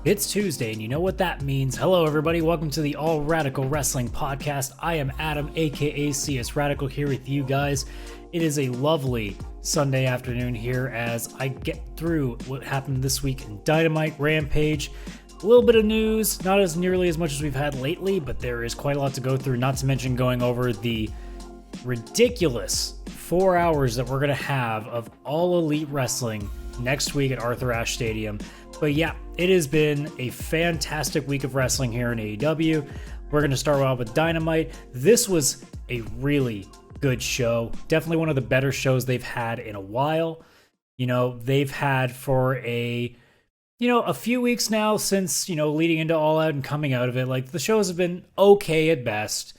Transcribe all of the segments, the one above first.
It's Tuesday, and you know what that means. Hello, everybody. Welcome to the All Radical Wrestling Podcast. I am Adam, aka CS Radical, here with you guys. It is a lovely Sunday afternoon here as I get through what happened this week in Dynamite, Rampage. A little bit of news, not as nearly as much as we've had lately, but there is quite a lot to go through, not to mention going over the ridiculous 4 hours that we're going to have of All Elite Wrestling next week at Arthur Ashe Stadium. But yeah, it has been a fantastic week of wrestling here in AEW. We're going to start out with Dynamite. This was a really good show. Definitely one of the better shows they've had in a while. You know, they've had for a few weeks now since, leading into All Out and coming out of it. Like, the shows have been okay at best.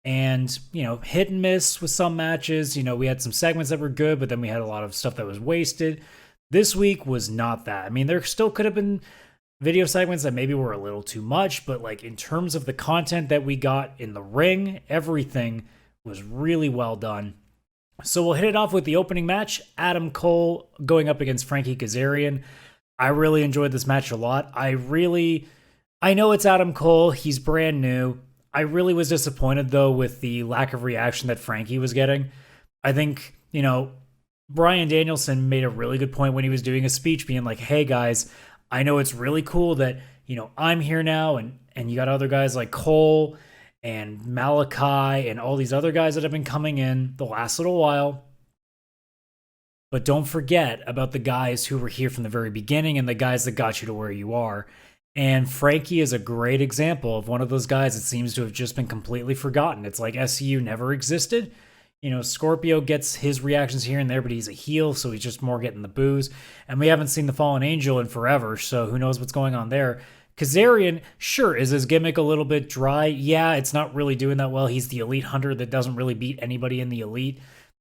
And, hit and miss with some matches. We had some segments that were good, but then we had a lot of stuff that was wasted. This week was not that. I mean, there still could have been video segments that maybe were a little too much, but like in terms of the content that we got in the ring, everything was really well done. So we'll hit it off with the opening match, Adam Cole going up against Frankie Kazarian. I really enjoyed this match a lot. I know it's Adam Cole. He's brand new. I really was disappointed though with the lack of reaction that Frankie was getting. I think, Bryan Danielson made a really good point when he was doing a speech being like, hey guys, I know it's really cool that, I'm here now and you got other guys like Cole and Malachi and all these other guys that have been coming in the last little while. But don't forget about the guys who were here from the very beginning and the guys that got you to where you are. And Frankie is a great example of one of those guys that seems to have just been completely forgotten. It's like SCU never existed. Scorpio gets his reactions here and there, but he's a heel, so he's just more getting the boos. And we haven't seen the Fallen Angel in forever, so who knows what's going on there. Kazarian, sure, is his gimmick a little bit dry? Yeah, it's not really doing that well. He's the Elite Hunter that doesn't really beat anybody in the Elite.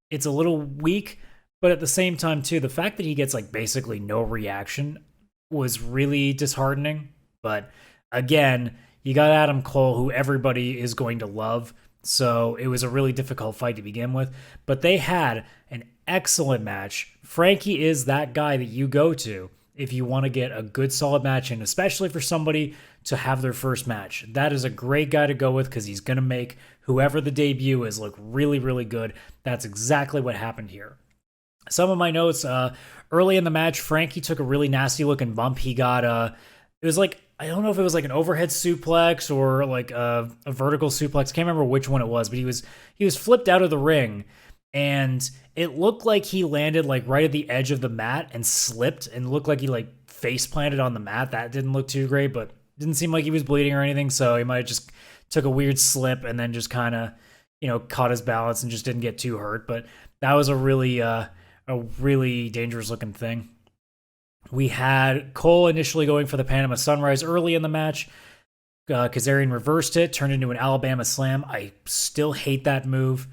It's a little weak, but at the same time, too, the fact that he gets like basically no reaction was really disheartening. But again, you got Adam Cole, who everybody is going to love. So it was a really difficult fight to begin with, but they had an excellent match. Frankie is that guy that you go to if you want to get a good solid match in, especially for somebody to have their first match. That is a great guy to go with because he's going to make whoever the debut is look really, really good. That's exactly what happened here. Some of my notes, early in the match, Frankie took a really nasty looking bump. He got, it was like, I don't know if it was like an overhead suplex or like a vertical suplex. Can't remember which one it was, but he was flipped out of the ring, and it looked like he landed like right at the edge of the mat and slipped, and looked like he like face planted on the mat. That didn't look too great, but didn't seem like he was bleeding or anything. So he might have just took a weird slip and then just kind of caught his balance and just didn't get too hurt. But that was a really dangerous looking thing. We had Cole initially going for the Panama Sunrise early in the match. Kazarian reversed it, turned into an Alabama Slam. I still hate that move.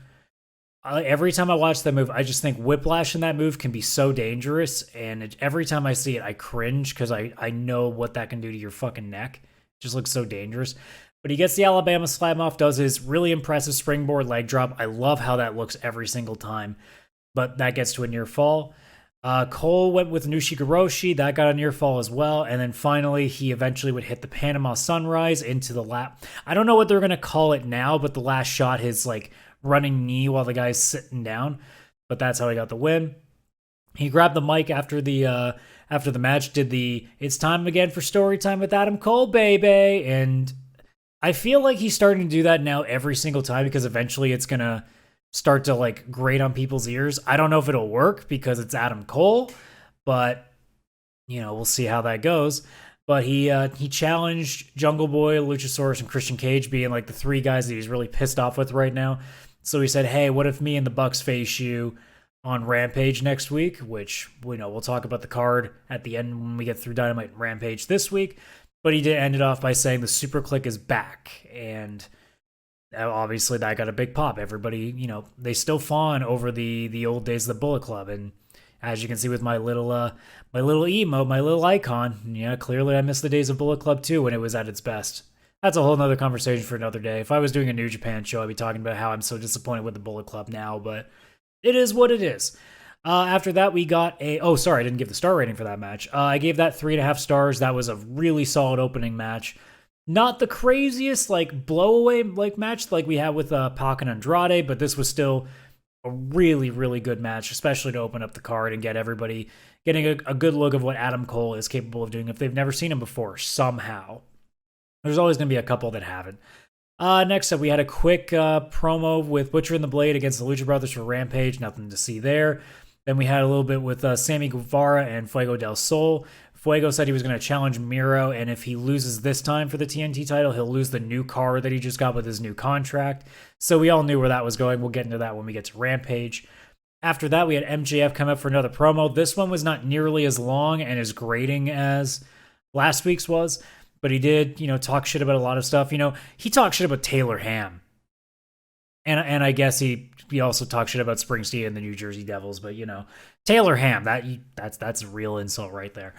Every time I watch that move, I just think whiplash in that move can be so dangerous. And every time I see it, I cringe because I know what that can do to your fucking neck. It just looks so dangerous. But he gets the Alabama Slam off, does his really impressive springboard leg drop. I love how that looks every single time. But that gets to a near fall. Cole went with Nushigoroshi. That got a near fall as well. And then finally, he eventually would hit the Panama Sunrise into the lap. I don't know what they're going to call it now, but the last shot, his like running knee while the guy's sitting down. But that's how he got the win. He grabbed the mic after the match, did the "It's time again for story time with Adam Cole, baby." And I feel like he's starting to do that now every single time because eventually it's going to start to like grate on people's ears. I don't know if it'll work because it's Adam Cole, but we'll see how that goes. But he challenged Jungle Boy, Luchasaurus, and Christian Cage, being like the three guys that he's really pissed off with right now. So he said, "Hey, what if me and the Bucks face you on Rampage next week?" Which we'll talk about the card at the end when we get through Dynamite and Rampage this week. But he did end it off by saying the Super Click is back, and obviously that got a big pop. Everybody, they still fawn over the old days of the Bullet Club, and as you can see with my little emote, my little icon, clearly I miss the days of Bullet Club too when it was at its best. That's a whole nother conversation for another day. If I was doing a New Japan show, I'd be talking about how I'm so disappointed with the Bullet Club now, but it is what it is. After that, we got oh, sorry, I didn't give the star rating for that match. I gave that 3.5 stars. That was a really solid opening match. Not the craziest, like, blowaway, like, match like we had with Pac and Andrade, but this was still a really, really good match, especially to open up the card and get everybody getting a good look of what Adam Cole is capable of doing if they've never seen him before, somehow. There's always going to be a couple that haven't. Next up, we had a quick promo with Butcher and the Blade against the Lucha Brothers for Rampage. Nothing to see there. Then we had a little bit with Sammy Guevara and Fuego del Sol. Fuego said he was going to challenge Miro, and if he loses this time for the TNT title, he'll lose the new car that he just got with his new contract. So we all knew where that was going. We'll get into that when we get to Rampage. After that, we had MJF come up for another promo. This one was not nearly as long and as grating as last week's was, but he did, talk shit about a lot of stuff. He talked shit about Taylor Ham. And I guess he also talked shit about Springsteen and the New Jersey Devils, but Taylor Ham, that's a real insult right there.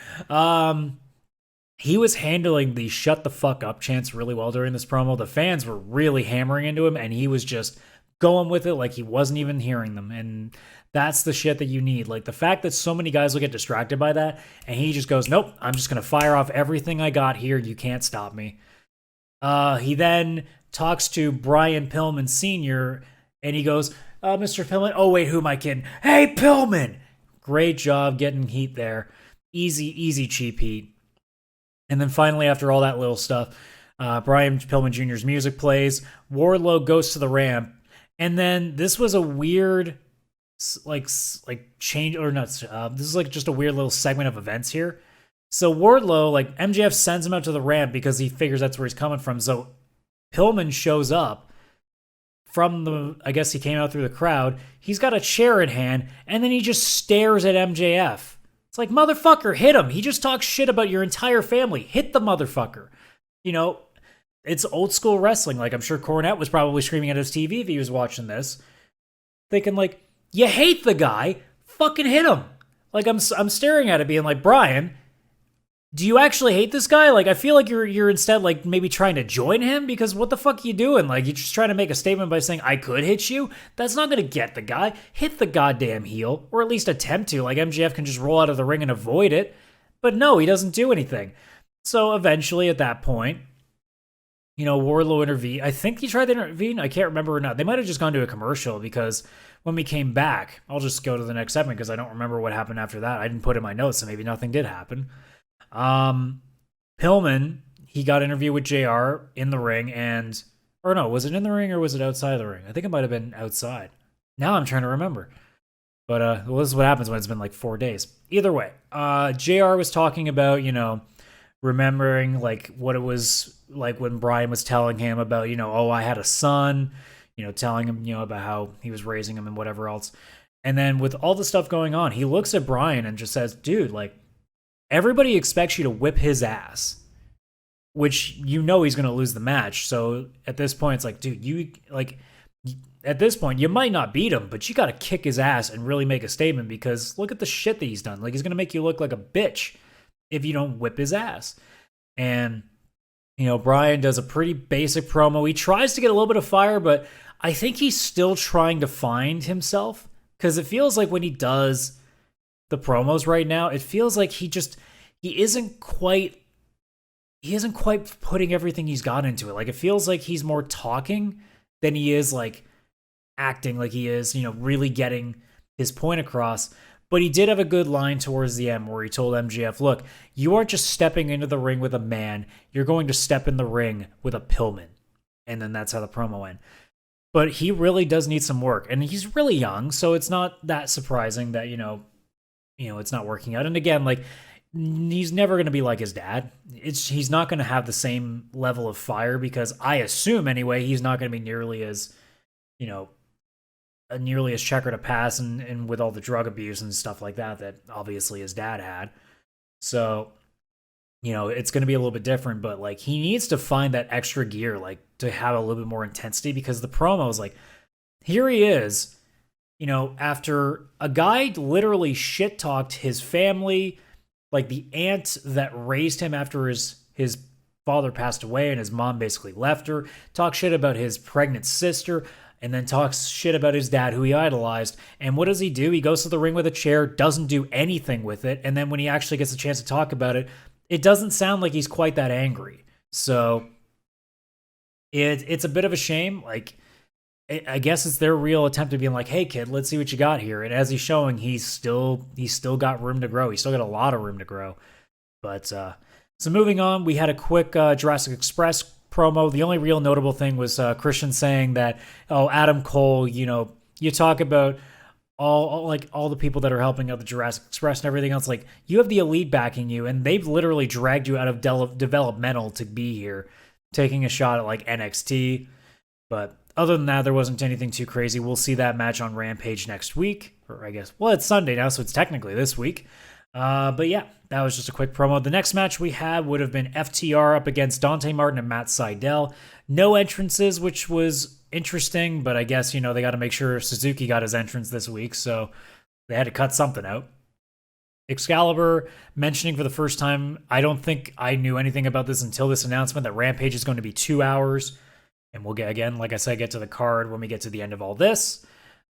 He was handling the shut the fuck up chants really well during this promo. The fans were really hammering into him, and he was just going with it like he wasn't even hearing them. And that's the shit that you need. Like, the fact that so many guys will get distracted by that, and he just goes, nope, I'm just going to fire off everything I got here. You can't stop me. He then talks to Brian Pillman Sr., and he goes, Mr. Pillman, oh wait, who am I kidding? Hey, Pillman! Great job getting heat there. Easy cheap heat. And then finally, after all that little stuff, Brian Pillman Jr.'s music plays. Wardlow goes to the ramp. And then this was a weird, like change, or not, this is like just a weird little segment of events here. So Wardlow, like, MJF sends him out to the ramp because he figures that's where he's coming from. So Pillman shows up from I guess he came out through the crowd. He's got a chair in hand, and then he just stares at MJF. It's like, motherfucker, hit him. He just talks shit about your entire family. Hit the motherfucker. It's old school wrestling. Like, I'm sure Cornette was probably screaming at his TV if he was watching this, thinking like, you hate the guy, fucking hit him. Like, I'm staring at it being like, Brian, do you actually hate this guy? Like, I feel like you're instead like maybe trying to join him, because what the fuck are you doing? Like, you're just trying to make a statement by saying, I could hit you? That's not going to get the guy. Hit the goddamn heel, or at least attempt to. Like, MJF can just roll out of the ring and avoid it. But no, he doesn't do anything. So eventually at that point, Wardlow intervened. I think he tried to intervene. I can't remember or not. They might have just gone to a commercial, because when we came back, I'll just go to the next segment because I don't remember what happened after that. I didn't put in my notes, so maybe nothing did happen. Pillman, he got interviewed with JR in the ring, or no, was it in the ring or was it outside of the ring? I think it might have been outside. Now I'm trying to remember. But, this is what happens when it's been like 4 days. Either way, JR was talking about, remembering like what it was like when Brian was telling him about, oh, I had a son, telling him, about how he was raising him and whatever else. And then with all the stuff going on, he looks at Brian and just says, dude, like, everybody expects you to whip his ass, which he's going to lose the match. So at this point, it's like, dude, at this point, you might not beat him, but you got to kick his ass and really make a statement, because look at the shit that he's done. Like, he's going to make you look like a bitch if you don't whip his ass. And, Brian does a pretty basic promo. He tries to get a little bit of fire, but I think he's still trying to find himself, because it feels like when he does the promos right now, it feels like he isn't quite putting everything he's got into it. Like, it feels like he's more talking than he is like acting, like he is, really getting his point across. But he did have a good line towards the end where he told MJF, look, you aren't just stepping into the ring with a man, you're going to step in the ring with a Pillman. And then that's how the promo went. But he really does need some work, and he's really young, so it's not that surprising that, it's not working out. And again, like, he's never going to be like his dad. He's not going to have the same level of fire, because I assume anyway, he's not going to be nearly as checkered a pass and with all the drug abuse and stuff like that obviously his dad had. So, it's going to be a little bit different, but like, he needs to find that extra gear, like, to have a little bit more intensity, because the promo is like, here he is, after a guy literally shit talked his family, like the aunt that raised him after his father passed away and his mom basically left her, talked shit about his pregnant sister, and then talks shit about his dad, who he idolized. And what does he do? He goes to the ring with a chair, doesn't do anything with it, and then when he actually gets a chance to talk about it, it doesn't sound like he's quite that angry. So it's a bit of a shame. Like, I guess it's their real attempt at being like, hey kid, let's see what you got here. And as he's showing, he's still got room to grow. He's still got a lot of room to grow. But so moving on, we had a quick Jurassic Express promo. The only real notable thing was Christian saying that, oh, Adam Cole, you talk about all the people that are helping out the Jurassic Express and everything else. Like, you have the Elite backing you, and they've literally dragged you out of developmental to be here, taking a shot at like NXT. But other than that, there wasn't anything too crazy. We'll see that match on Rampage next week, or I guess, well, it's Sunday now, so it's technically this week. But yeah, that was just a quick promo. The next match we had would have been FTR up against Dante Martin and Matt Sydal. No entrances, which was interesting, but I guess, they got to make sure Suzuki got his entrance this week, so they had to cut something out. Excalibur mentioning for the first time, I don't think I knew anything about this until this announcement, that Rampage is going to be 2 hours. And we'll get, again, like I said, get to the card when we get to the end of all this.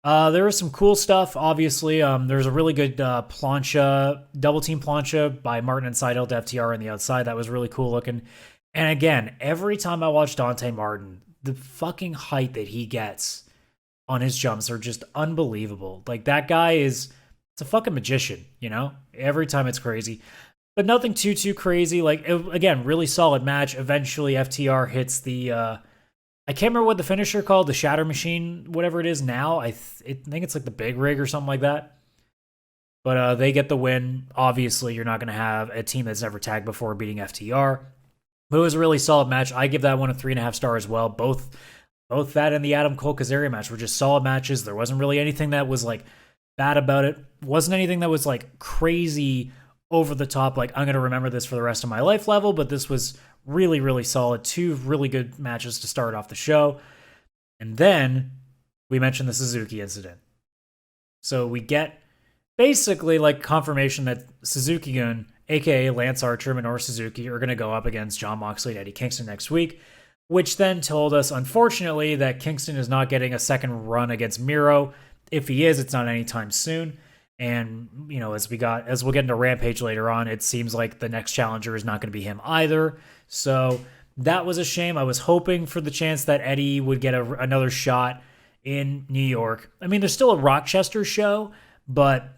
There was some cool stuff, obviously. There's a really good plancha, double team plancha by Martin and Sydal to FTR on the outside. That was really cool looking. And again, every time I watch Dante Martin, the fucking height that he gets on his jumps are just unbelievable. Like, that guy it's a fucking magician, Every time it's crazy. But nothing too crazy. Like, again, really solid match. Eventually, FTR hits the... I can't remember what the finisher called, the Shatter Machine, whatever it is now. I think it's like the Big Rig or something like that. But they get the win. Obviously, you're not going to have a team that's never tagged before beating FTR. But it was a really solid match. I give that one a 3.5 stars as well. Both that and the Adam Cole Kazarian match were just solid matches. There wasn't really anything that was like bad about it. Wasn't anything that was like crazy over the top, like I'm going to remember this for the rest of my life level, but this was really, really solid. 2 really good matches to start off the show. And then we mentioned the Suzuki incident. So we get basically like confirmation that Suzuki-gun, aka Lance Archer, Minoru Suzuki, are going to go up against Jon Moxley and Eddie Kingston next week, which then told us, unfortunately, that Kingston is not getting a second run against Miro. If he is, it's not anytime soon. And, as we'll get into Rampage later on, it seems like the next challenger is not going to be him either. So that was a shame. I was hoping for the chance that Eddie would get another shot in New York. I mean, there's still a Rochester show, but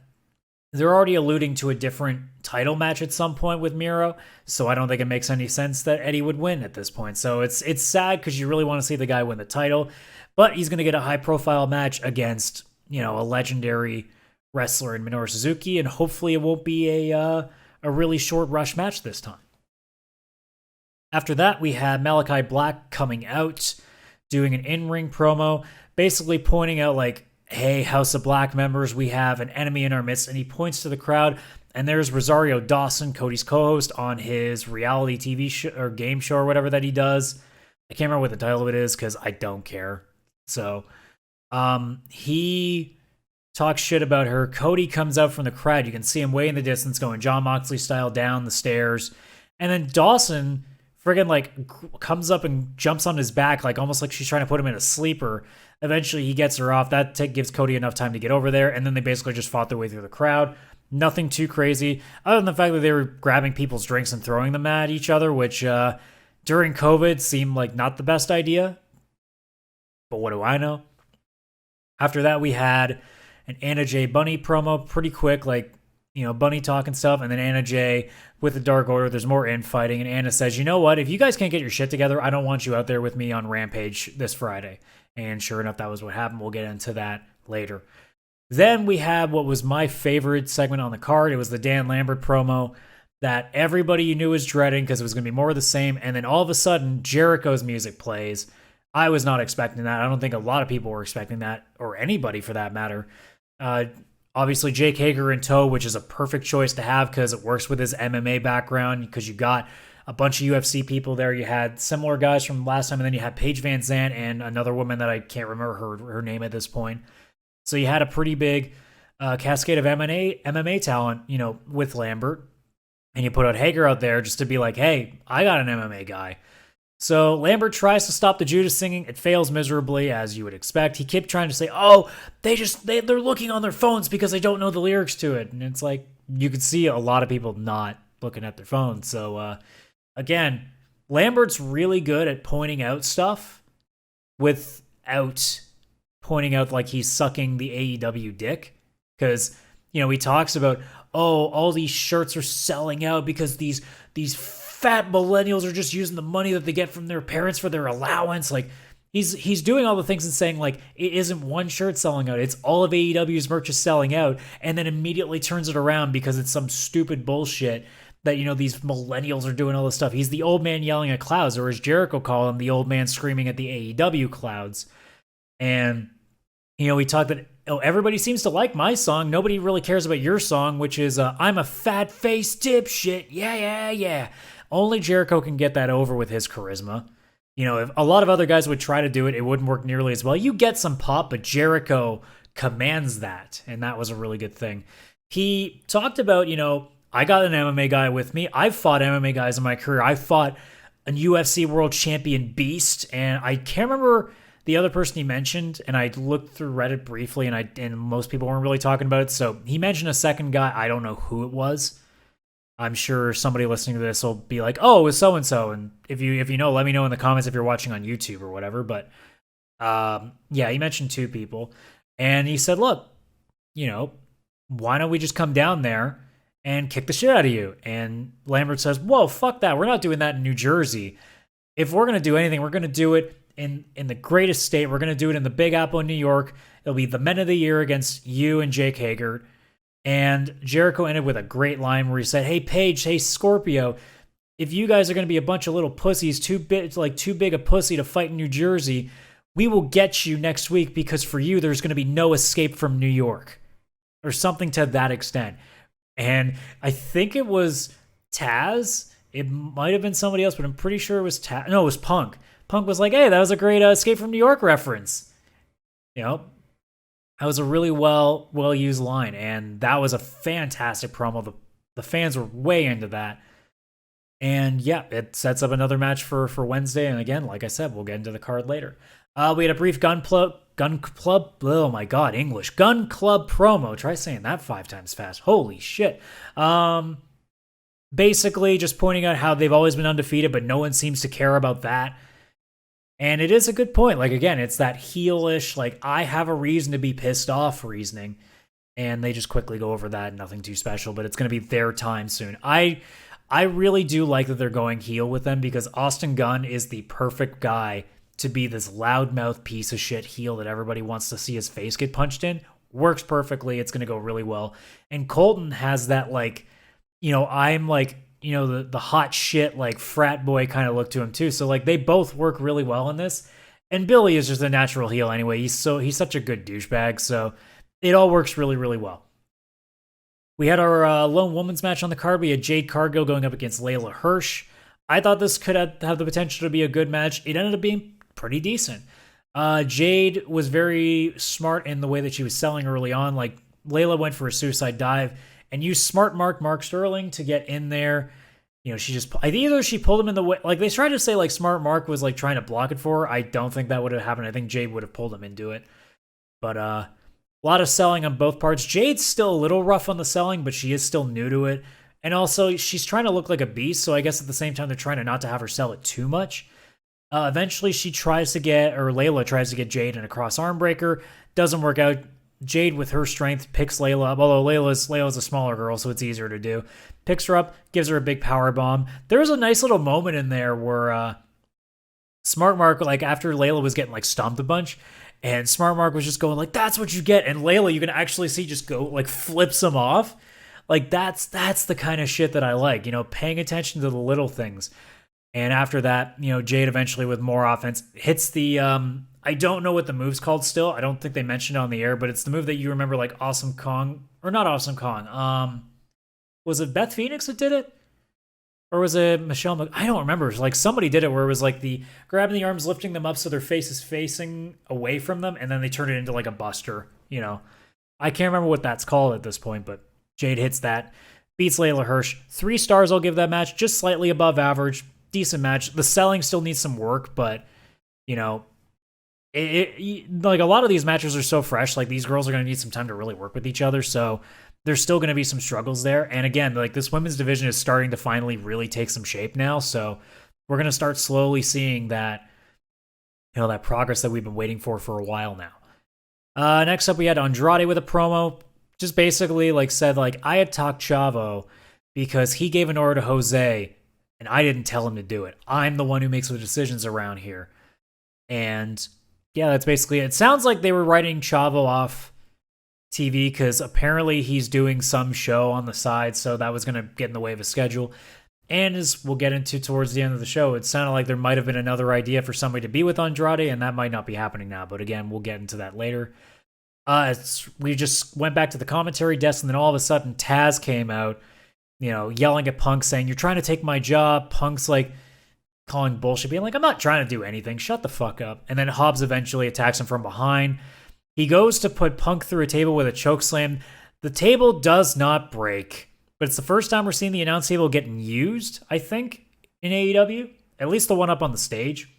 they're already alluding to a different title match at some point with Miro. So I don't think it makes any sense that Eddie would win at this point. So it's sad because you really want to see the guy win the title, but he's going to get a high-profile match against, a legendary wrestler in Minoru Suzuki, and hopefully it won't be a really short rush match this time. After that, we had Malachi Black coming out, doing an in-ring promo, basically pointing out like, hey, House of Black members, we have an enemy in our midst, and he points to the crowd, and there's Rosario Dawson, Cody's co-host, on his reality TV show or game show or whatever that he does. I can't remember what the title of it is because I don't care. So he talks shit about her. Cody comes out from the crowd. You can see him way in the distance going Jon Moxley style down the stairs. And then Dawson friggin' like comes up and jumps on his back, like almost like she's trying to put him in a sleeper. Eventually he gets her off. That gives Cody enough time to get over there. And then they basically just fought their way through the crowd. Nothing too crazy, other than the fact that they were grabbing people's drinks and throwing them at each other, which during COVID seemed like not the best idea. But what do I know? After that, we had an Anna Jay Bunny promo, pretty quick, like, Bunny talking stuff, and then Anna Jay with the Dark Order. There's more infighting, and Anna says, you know what? If you guys can't get your shit together, I don't want you out there with me on Rampage this Friday. And sure enough, that was what happened. We'll get into that later. Then we had what was my favorite segment on the card. It was the Dan Lambert promo that everybody you knew was dreading because it was going to be more of the same, and then all of a sudden, Jericho's music plays. I was not expecting that. I don't think a lot of people were expecting that, or anybody for that matter. Obviously, Jake Hager in tow, which is a perfect choice to have because it works with his MMA background, because you got a bunch of UFC people there. You had similar guys from last time, and then you had Paige Van Zandt and another woman that I can't remember her name at this point. So you had a pretty big cascade of MMA talent, with Lambert. And you put out Hager out there just to be like, hey, I got an MMA guy. So Lambert tries to stop the Judas singing. It fails miserably, as you would expect. He kept trying to say, "Oh, they're looking on their phones because they don't know the lyrics to it." And it's like, you could see a lot of people not looking at their phones. So again, Lambert's really good at pointing out stuff without pointing out like he's sucking the AEW dick. Because, he talks about, oh, all these shirts are selling out because these fat millennials are just using the money that they get from their parents for their allowance. Like, he's doing all the things and saying, like, it isn't one shirt selling out. It's all of AEW's merch is selling out, and then immediately turns it around because it's some stupid bullshit that, these millennials are doing all this stuff. He's the old man yelling at clouds, or as Jericho called him, the old man screaming at the AEW clouds. And, we talked that, everybody seems to like my song. Nobody really cares about your song, which is, I'm a fat-faced dipshit. Yeah. Only Jericho can get that over with his charisma. If a lot of other guys would try to do it, it wouldn't work nearly as well. You get some pop, but Jericho commands that, and that was a really good thing. He talked about, I got an MMA guy with me. I've fought MMA guys in my career. I fought a UFC world champion beast, and I can't remember the other person he mentioned, and I looked through Reddit briefly, and most people weren't really talking about it, so he mentioned a second guy. I don't know who it was. I'm sure somebody listening to this will be like, oh, it was so-and-so. And if you know, let me know in the comments if you're watching on YouTube or whatever. But yeah, he mentioned two people. And he said, look, why don't we just come down there and kick the shit out of you? And Lambert says, whoa, fuck that. We're not doing that in New Jersey. If we're going to do anything, we're going to do it in the greatest state. We're going to do it in the Big Apple in New York. It'll be the Men of the Year against you and Jake Hager. And Jericho ended with a great line where he said, hey, Paige, hey, Scorpio, if you guys are going to be a bunch of little pussies, too big a pussy to fight in New Jersey, we will get you next week because for you, there's going to be no escape from New York. Or something to that extent. And I think it was Taz. It might have been somebody else, but I'm pretty sure it was Taz. No, it was Punk. Punk was like, hey, that was a great Escape from New York reference. That was a really well-used line, and that was a fantastic promo. The fans were way into that. And yeah, it sets up another match for Wednesday, and again, like I said, we'll get into the card later. We had a brief Gun Club, oh my god, English. Gun Club promo. Try saying that 5 times fast. Holy shit. Basically, just pointing out how they've always been undefeated, but no one seems to care about that. And it is a good point. Like, again, it's that heelish, like, I have a reason to be pissed off reasoning. And they just quickly go over that. Nothing too special, but it's going to be their time soon. I really do like that they're going heel with them because Austin Gunn is the perfect guy to be this loudmouth piece of shit heel that everybody wants to see his face get punched in. Works perfectly. It's going to go really well. And Colton has that, like, I'm like, the hot shit, like, frat boy kind of look to him too. So, like, they both work really well in this. And Billy is just a natural heel anyway. He's such a good douchebag. So it all works really, really well. We had our lone women's match on the card. We had Jade Cargill going up against Layla Hirsch. I thought this could have the potential to be a good match. It ended up being pretty decent. Jade was very smart in the way that she was selling early on. Like, Layla went for a suicide dive and used smart Mark Sterling to get in there. Either she pulled him in the way. Like, they tried to say, like, smart Mark was, like, trying to block it for her. I don't think that would have happened. I think Jade would have pulled him into it. But, a lot of selling on both parts. Jade's still a little rough on the selling, but she is still new to it. And also, she's trying to look like a beast, so I guess at the same time, they're trying to not to have her sell it too much. Eventually, Layla tries to get Jade in a cross arm breaker. Doesn't work out. Jade, with her strength, picks Layla up, although Layla's a smaller girl, so it's easier to do. Picks her up, gives her a big power bomb. There was a nice little moment in there where Smart Mark, like, after Layla was getting, like, stomped a bunch, and Smart Mark was just going, like, that's what you get. And Layla, you can actually see just go, like, flips him off. Like, that's the kind of shit that I like, paying attention to the little things. And after that, Jade eventually with more offense hits the, I don't know what the move's called still. I don't think they mentioned it on the air, but it's the move that you remember, like Awesome Kong, or not Awesome Kong. Was it Beth Phoenix that did it? Or was it Michelle? I don't remember. Like, somebody did it where it was like the grabbing the arms, lifting them up so their face is facing away from them, and then they turn it into like a buster, I can't remember what that's called at this point, but Jade hits that, beats Layla Hirsch. 3 stars I'll give that match, just slightly above average. decent match. The selling still needs some work, but, you know, like a lot of these matches are so fresh. Like, these girls are going to need some time to really work with each other. So there's still going to be some struggles there. And again, like, this women's division is starting to finally really take some shape now. So we're going to start slowly seeing that, you know, that progress that we've been waiting for a while now. Next up, we had Andrade with a promo. Just basically like said, like, I attacked Chavo because he gave an order to Jose and I didn't tell him to do it. I'm the one who makes the decisions around here. And yeah, that's basically it. It sounds like they were writing Chavo off TV because apparently he's doing some show on the side, so that was going to get in the way of his schedule. And as we'll get into towards the end of the show, it sounded like there might have been another idea for somebody to be with Andrade, and that might not be happening now. But again, we'll get into that later. We just went back to the commentary desk, and then all of a sudden Taz came out, you know, yelling at Punk, saying, "You're trying to take my job." Punk's like calling bullshit, being like, "I'm not trying to do anything. Shut the fuck up." And then Hobbs eventually attacks him from behind. He goes to put Punk through a table with a chokeslam. The table does not break, but it's the first time we're seeing the announce table getting used, I think, in AEW. At least the one up on the stage.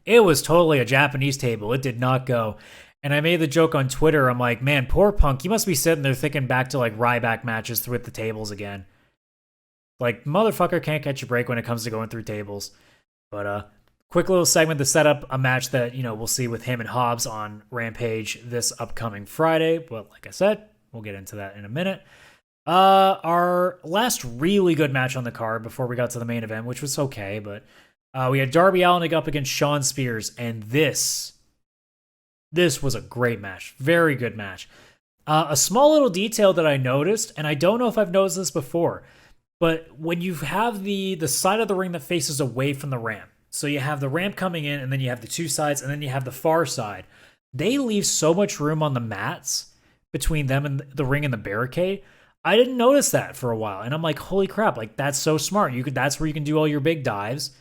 It was totally a Japanese table. It did not go. And I made the joke on Twitter. I'm like, man, poor Punk. You must be sitting there thinking back to like Ryback matches with the tables again. Like, motherfucker can't catch a break when it comes to going through tables. But quick little segment to set up a match that, you know, we'll see with him and Hobbs on Rampage this upcoming Friday. But like I said, we'll get into that in a minute. Our last really good match on the card before we got to the main event, which was okay, but we had Darby Allin up against Shawn Spears, and this was a great match. Very good match. A small little detail that I noticed, and I don't know if I've noticed this before, but when you have the side of the ring that faces away from the ramp, so you have the ramp coming in, and then you have the two sides, and then you have the far side, they leave so much room on the mats between them and the ring and the barricade. I didn't notice that for a while, and I'm like, holy crap, like, that's so smart. That's where you can do all your big dives.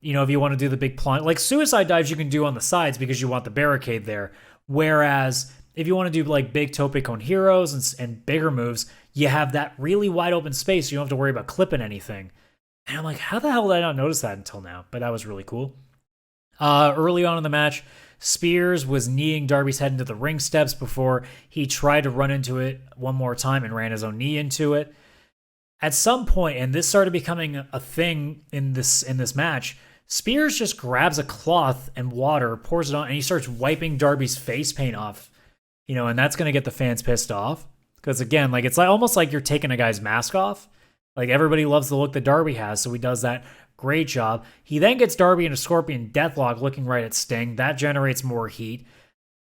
You know, if you want to do the big plunge, like suicide dives you can do on the sides because you want the barricade there. Whereas if you want to do like big tope con heroes and bigger moves, you have that really wide open space. You don't have to worry about clipping anything. And I'm like, how the hell did I not notice that until now? But that was really cool. Early on in the match, Spears was kneeing Darby's head into the ring steps before he tried to run into it one more time and ran his own knee into it. At some point, and this started becoming a thing in this match, Spears just grabs a cloth and water, pours it on, and he starts wiping Darby's face paint off. You know, and that's going to get the fans pissed off. Because again, like, it's like almost like you're taking a guy's mask off. Like, everybody loves the look that Darby has, so he does that. Great job. He then gets Darby in a Scorpion Deathlock looking right at Sting. That generates more heat.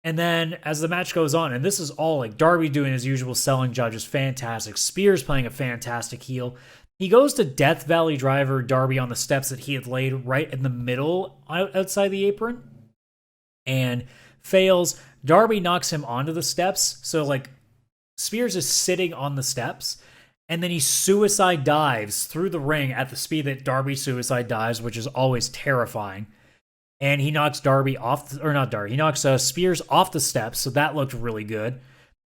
And then as the match goes on, and this is all like Darby doing his usual selling job, just fantastic. Spears playing a fantastic heel. He goes to Death Valley Driver Darby on the steps that he had laid right in the middle outside the apron and fails. Darby knocks him onto the steps. So like Spears is sitting on the steps and then he suicide dives through the ring at the speed that Darby suicide dives, which is always terrifying. And he knocks Darby off, he knocks Spears off the steps. So that looked really good.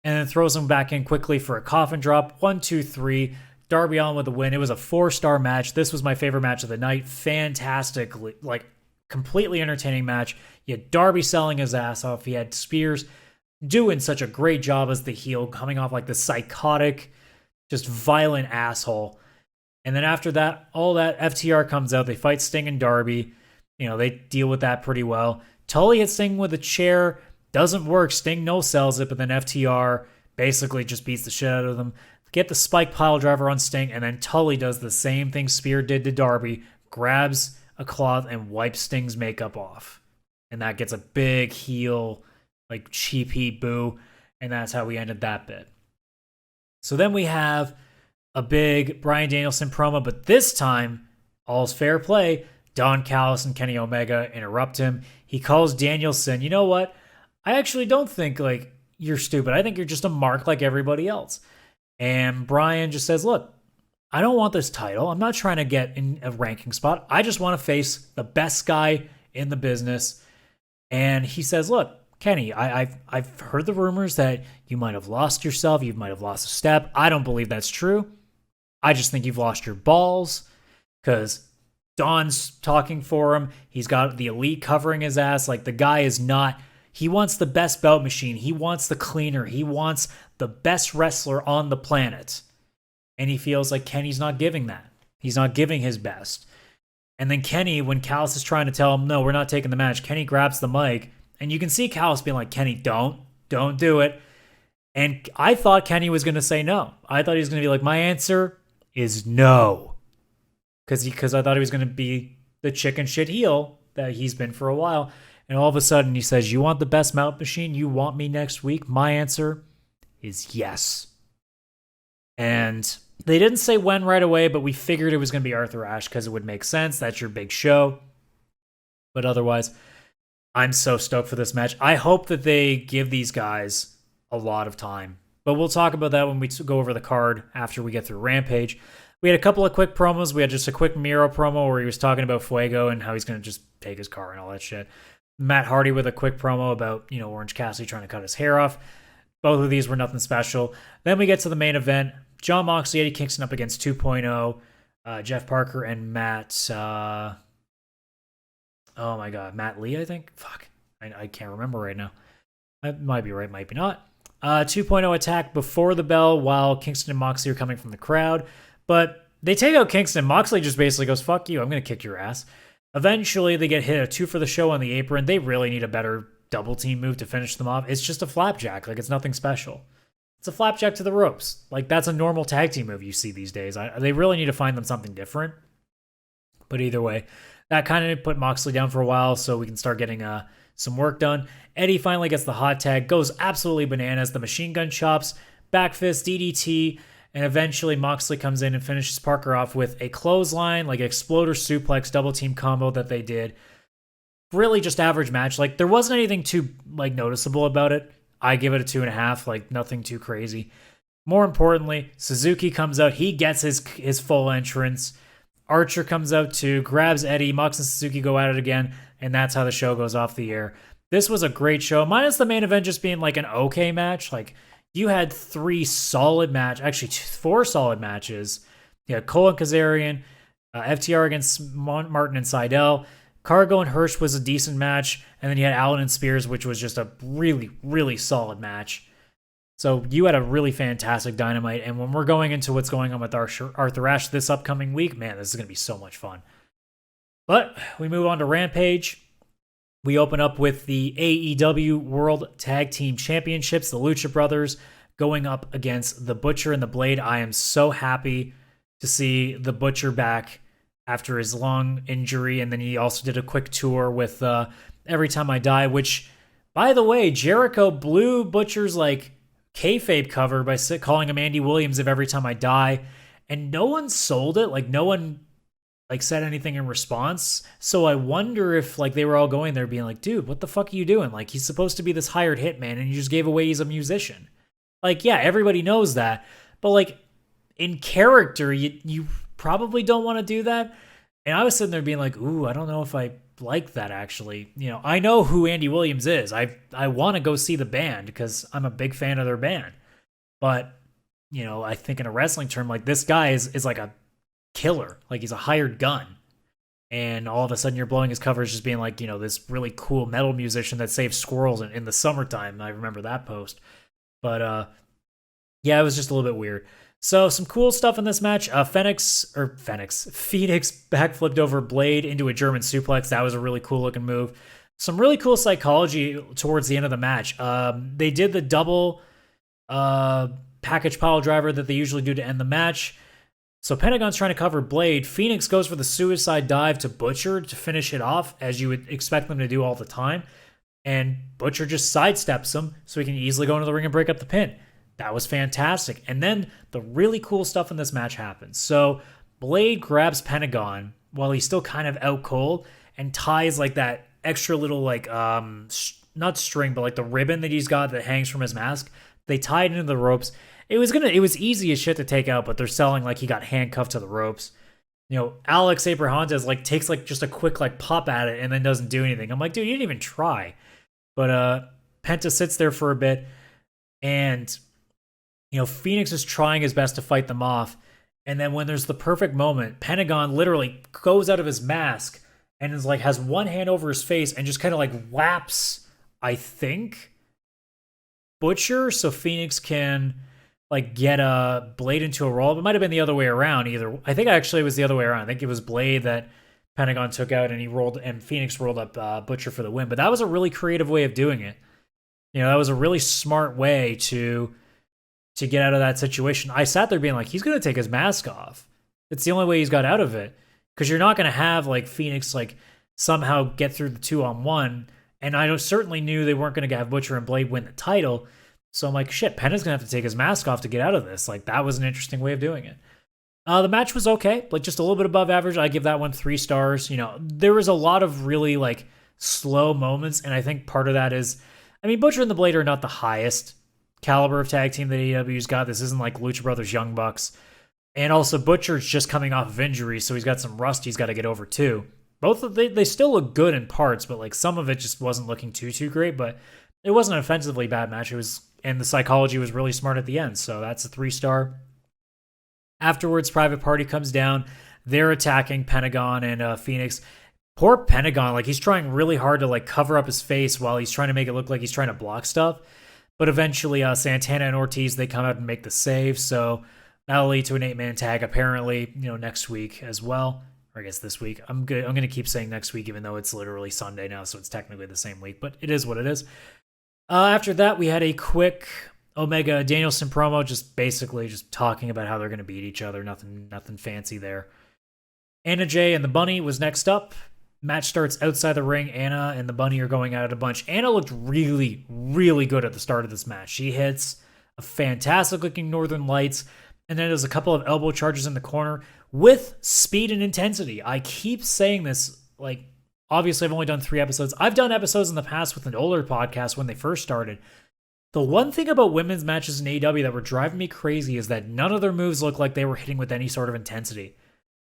And then throws him back in quickly for a coffin drop. 1, 2, 3. Darby Allin with the win. It was a 4-star match. This was my favorite match of the night. Fantastic, like completely entertaining match. You had Darby selling his ass off. He had Spears doing such a great job as the heel, coming off like the psychotic, just violent asshole. And then after that, all that FTR comes out. They fight Sting and Darby. You know, they deal with that pretty well. Tully hits Sting with a chair. Doesn't work. Sting no-sells it, but then FTR basically just beats the shit out of them. Get the spike pile driver on Sting, and then Tully does the same thing Spear did to Darby, grabs a cloth and wipes Sting's makeup off. And that gets a big heel, like cheap heat boo, and that's how we ended that bit. So then we have a big Bryan Danielson promo, but this time, all's fair play. Don Callis and Kenny Omega interrupt him. He calls Danielson, you know what? I actually don't think like you're stupid. I think you're just a mark like everybody else. And Bryan just says, look, I don't want this title. I'm not trying to get in a ranking spot. I just want to face the best guy in the business. And he says, look, Kenny, I've heard the rumors that you might have lost yourself. You might have lost a step. I don't believe that's true. I just think you've lost your balls because Don's talking for him. He's got the Elite covering his ass. Like, the guy is not... He wants the best belt machine. He wants the cleaner. He wants the best wrestler on the planet. And he feels like Kenny's not giving that. He's not giving his best. And then Kenny, when Callis is trying to tell him, no, we're not taking the match, Kenny grabs the mic. And you can see Callis being like, Kenny, don't do it. And I thought Kenny was going to say no. I thought he was going to be like, my answer is no. Because I thought he was going to be the chicken shit heel that he's been for a while. And all of a sudden he says, you want the best mount machine? You want me next week? My answer is yes. And they didn't say when right away, but we figured it was going to be Arthur Ashe because it would make sense. That's your big show. But otherwise, I'm so stoked for this match. I hope that they give these guys a lot of time. But we'll talk about that when we go over the card after we get through Rampage. We had a couple of quick promos. We had just a quick Miro promo where he was talking about Fuego and how he's going to just take his car and all that shit. Matt Hardy with a quick promo about, Orange Cassidy trying to cut his hair off. Both of these were nothing special. Then we get to the main event. Jon Moxley, Eddie Kingston up against 2.0. Jeff Parker and Matt... oh my God. Matt Lee, I think? Fuck. I can't remember right now. I might be right, might be not. 2.0 attack before the bell while Kingston and Moxley are coming from the crowd. But they take out Kingston. Moxley just basically goes, fuck you, I'm going to kick your ass. Eventually, they get hit a 2 for the show on the apron. They really need a better double team move to finish them off. It's just a flapjack. Like, it's nothing special. It's a flapjack to the ropes. Like, that's a normal tag team move you see these days. They really need to find them something different. But either way, that kind of put Moxley down for a while so we can start getting some work done. Eddie finally gets the hot tag, goes absolutely bananas. The machine gun chops, back fist, DDT, and eventually Moxley comes in and finishes Parker off with a clothesline, like exploder suplex double team combo that they did. Really just average match. Like, there wasn't anything too noticeable about it. I give it a 2.5, like nothing too crazy. More importantly, Suzuki comes out. He gets his full entrance. Archer comes out too, grabs Eddie. Mox and Suzuki go at it again, and that's how the show goes off the air. This was a great show, minus the main event just being like an okay match. Like, you had 4 solid matches. You had Cole and Kazarian, FTR against Martin and Seidel. Cargo and Hirsch was a decent match. And then you had Allen and Spears, which was just a really, really solid match. So you had a really fantastic Dynamite. And when we're going into what's going on with Arthur Ashe this upcoming week, man, this is going to be so much fun. But we move on to Rampage. We open up with the AEW World Tag Team Championships, the Lucha Brothers going up against the Butcher and the Blade. I am so happy to see the Butcher back after his long injury, and then he also did a quick tour with Every Time I Die, which, by the way, Jericho blew Butcher's kayfabe cover by calling him Andy Williams of Every Time I Die, and no one sold it. No one said anything in response. So I wonder if they were all going there being like, dude, what the fuck are you doing? He's supposed to be this hired hitman and you just gave away he's a musician. Yeah, everybody knows that. But in character, you probably don't want to do that. And I was sitting there being like, ooh, I don't know if I like that actually. I know who Andy Williams is. I want to go see the band because I'm a big fan of their band. But, I think in a wrestling term, this guy is like a killer, he's a hired gun, and all of a sudden you're blowing his covers just being this really cool metal musician that saves squirrels in the summertime. I remember that post. But yeah, it was just a little bit weird. So some cool stuff in this match. Phoenix backflipped over Blade into a German suplex. That was a really cool looking move. Some really cool psychology towards the end of the match. They did the double package pile driver that they usually do to end the match. So Pentagon's trying to cover Blade. Phoenix goes for the suicide dive to Butcher to finish it off, as you would expect them to do all the time. And Butcher just sidesteps him so he can easily go into the ring and break up the pin. That was fantastic. And then the really cool stuff in this match happens. So Blade grabs Pentagon while he's still kind of out cold and ties that extra little not string, but the ribbon that he's got that hangs from his mask. They tie it into the ropes. It was easy as shit to take out, but they're selling he got handcuffed to the ropes. Alex Abrahantes takes just a quick pop at it and then doesn't do anything. I'm like, dude, you didn't even try. But Penta sits there for a bit, and Phoenix is trying his best to fight them off, And then when there's the perfect moment, Pentagon literally goes out of his mask and is like has one hand over his face and just kind of like whaps, I think, Butcher so Phoenix can like get a Blade into a roll. It might have been the other way around either. I think actually it was the other way around. I think it was Blade that Pentagon took out and Phoenix rolled up Butcher for the win. But that was a really creative way of doing it. That was a really smart way to get out of that situation. I sat there being like, he's going to take his mask off. It's the only way he's got out of it. Because you're not going to have like Phoenix like somehow get through the 2-on-1. And I certainly knew they weren't going to have Butcher and Blade win the title. So I'm like, shit, Penta's going to have to take his mask off to get out of this. Like, that was an interesting way of doing it. The match was okay, like just a little bit above average. I give that one 3 stars. There was a lot of really like slow moments. And I think part of that is, Butcher and the Blade are not the highest caliber of tag team that AEW's got. This isn't like Lucha Brothers Young Bucks. And also Butcher's just coming off of injury, so he's got some rust he's got to get over too. Both of they still look good in parts, but like some of it just wasn't looking too great. But it wasn't an offensively bad match. It was, and the psychology was really smart at the end. So that's a 3-star. Afterwards, Private Party comes down. They're attacking Pentagon and Phoenix. Poor Pentagon, like he's trying really hard to like cover up his face while he's trying to make it look like he's trying to block stuff. But eventually, Santana and Ortiz, they come out and make the save. So that'll lead to an 8-man tag, apparently, next week as well. Or I guess this week. I'm going to keep saying next week, even though it's literally Sunday now, so it's technically the same week. But it is what it is. After that, we had a quick Omega Danielson promo, just basically just talking about how they're going to beat each other. Nothing fancy there. Anna Jay and the Bunny was next up. Match starts outside the ring. Anna and the Bunny are going at it a bunch. Anna looked really, really good at the start of this match. She hits a fantastic-looking Northern Lights, and then there's a couple of elbow charges in the corner with speed and intensity. I keep saying this, like, obviously I've only done 3 episodes. I've done episodes in the past with an older podcast when they first started. The one thing about women's matches in AEW that were driving me crazy is that none of their moves looked like they were hitting with any sort of intensity.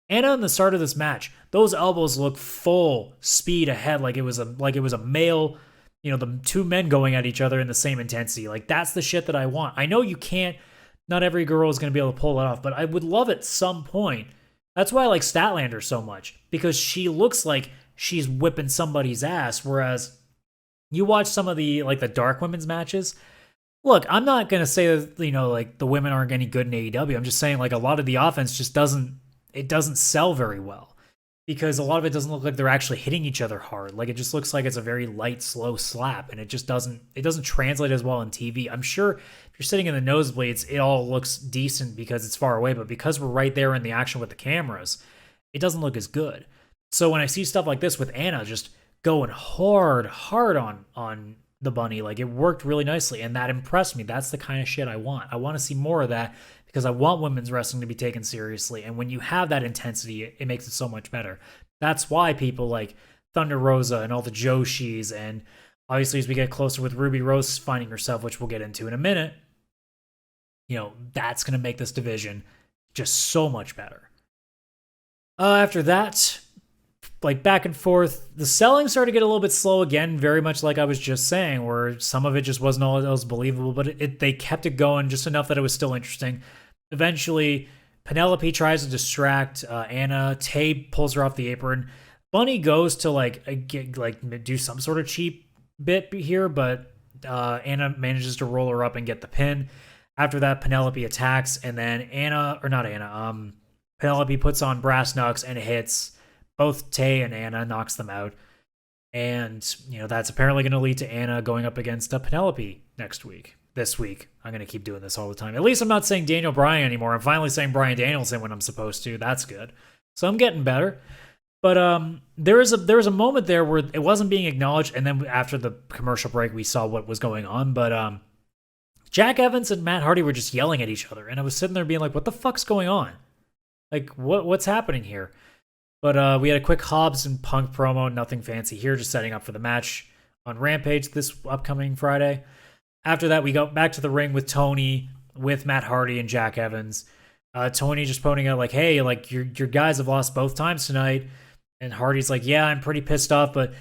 Anna, in the start of this match, those elbows look full speed ahead, like it was a male, the 2 men going at each other in the same intensity. Like, that's the shit that I want. I know you can't, not every girl is going to be able to pull it off, but I would love at some point. That's why I like Statlander so much, because she looks like she's whipping somebody's ass, whereas you watch some of the dark women's matches. Look, I'm not going to say that, like the women aren't any good in AEW. I'm just saying like a lot of the offense just doesn't sell very well because a lot of it doesn't look like they're actually hitting each other hard. Like it just looks like it's a very light, slow slap, and it doesn't translate as well on TV. I'm sure if you're sitting in the nosebleeds, it all looks decent because it's far away, but because we're right there in the action with the cameras, it doesn't look as good. So when I see stuff like this with Anna just going hard on the Bunny, like it worked really nicely, and that impressed me. That's the kind of shit I want. I want to see more of that because I want women's wrestling to be taken seriously, and when you have that intensity, it makes it so much better. That's why people like Thunder Rosa and all the Joshis, and obviously as we get closer with Ruby Rose finding herself, which we'll get into in a minute, that's going to make this division just so much better. After that, like back and forth, the selling started to get a little bit slow again, very much like I was just saying, where some of it just wasn't all that was believable, but they kept it going just enough that it was still interesting. Eventually, Penelope tries to distract Anna. Tay pulls her off the apron. Bunny goes to do some sort of cheap bit here, but Anna manages to roll her up and get the pin. After that, Penelope attacks, and then Penelope puts on brass knucks and hits both Tay and Anna, knocks them out. And, that's apparently going to lead to Anna going up against Penelope this week. I'm going to keep doing this all the time. At least I'm not saying Daniel Bryan anymore. I'm finally saying Bryan Danielson when I'm supposed to. That's good. So I'm getting better. But there was a moment there where it wasn't being acknowledged, and then after the commercial break, we saw what was going on. But Jack Evans and Matt Hardy were just yelling at each other, and I was sitting there being like, what the fuck's going on? Like, what's happening here? But we had a quick Hobbs and Punk promo, nothing fancy here, just setting up for the match on Rampage this upcoming Friday. After that, we go back to the ring with Tony, with Matt Hardy and Jack Evans. Tony just pointing out, like, hey, like, your guys have lost both times tonight. And Hardy's like, yeah, I'm pretty pissed off, but,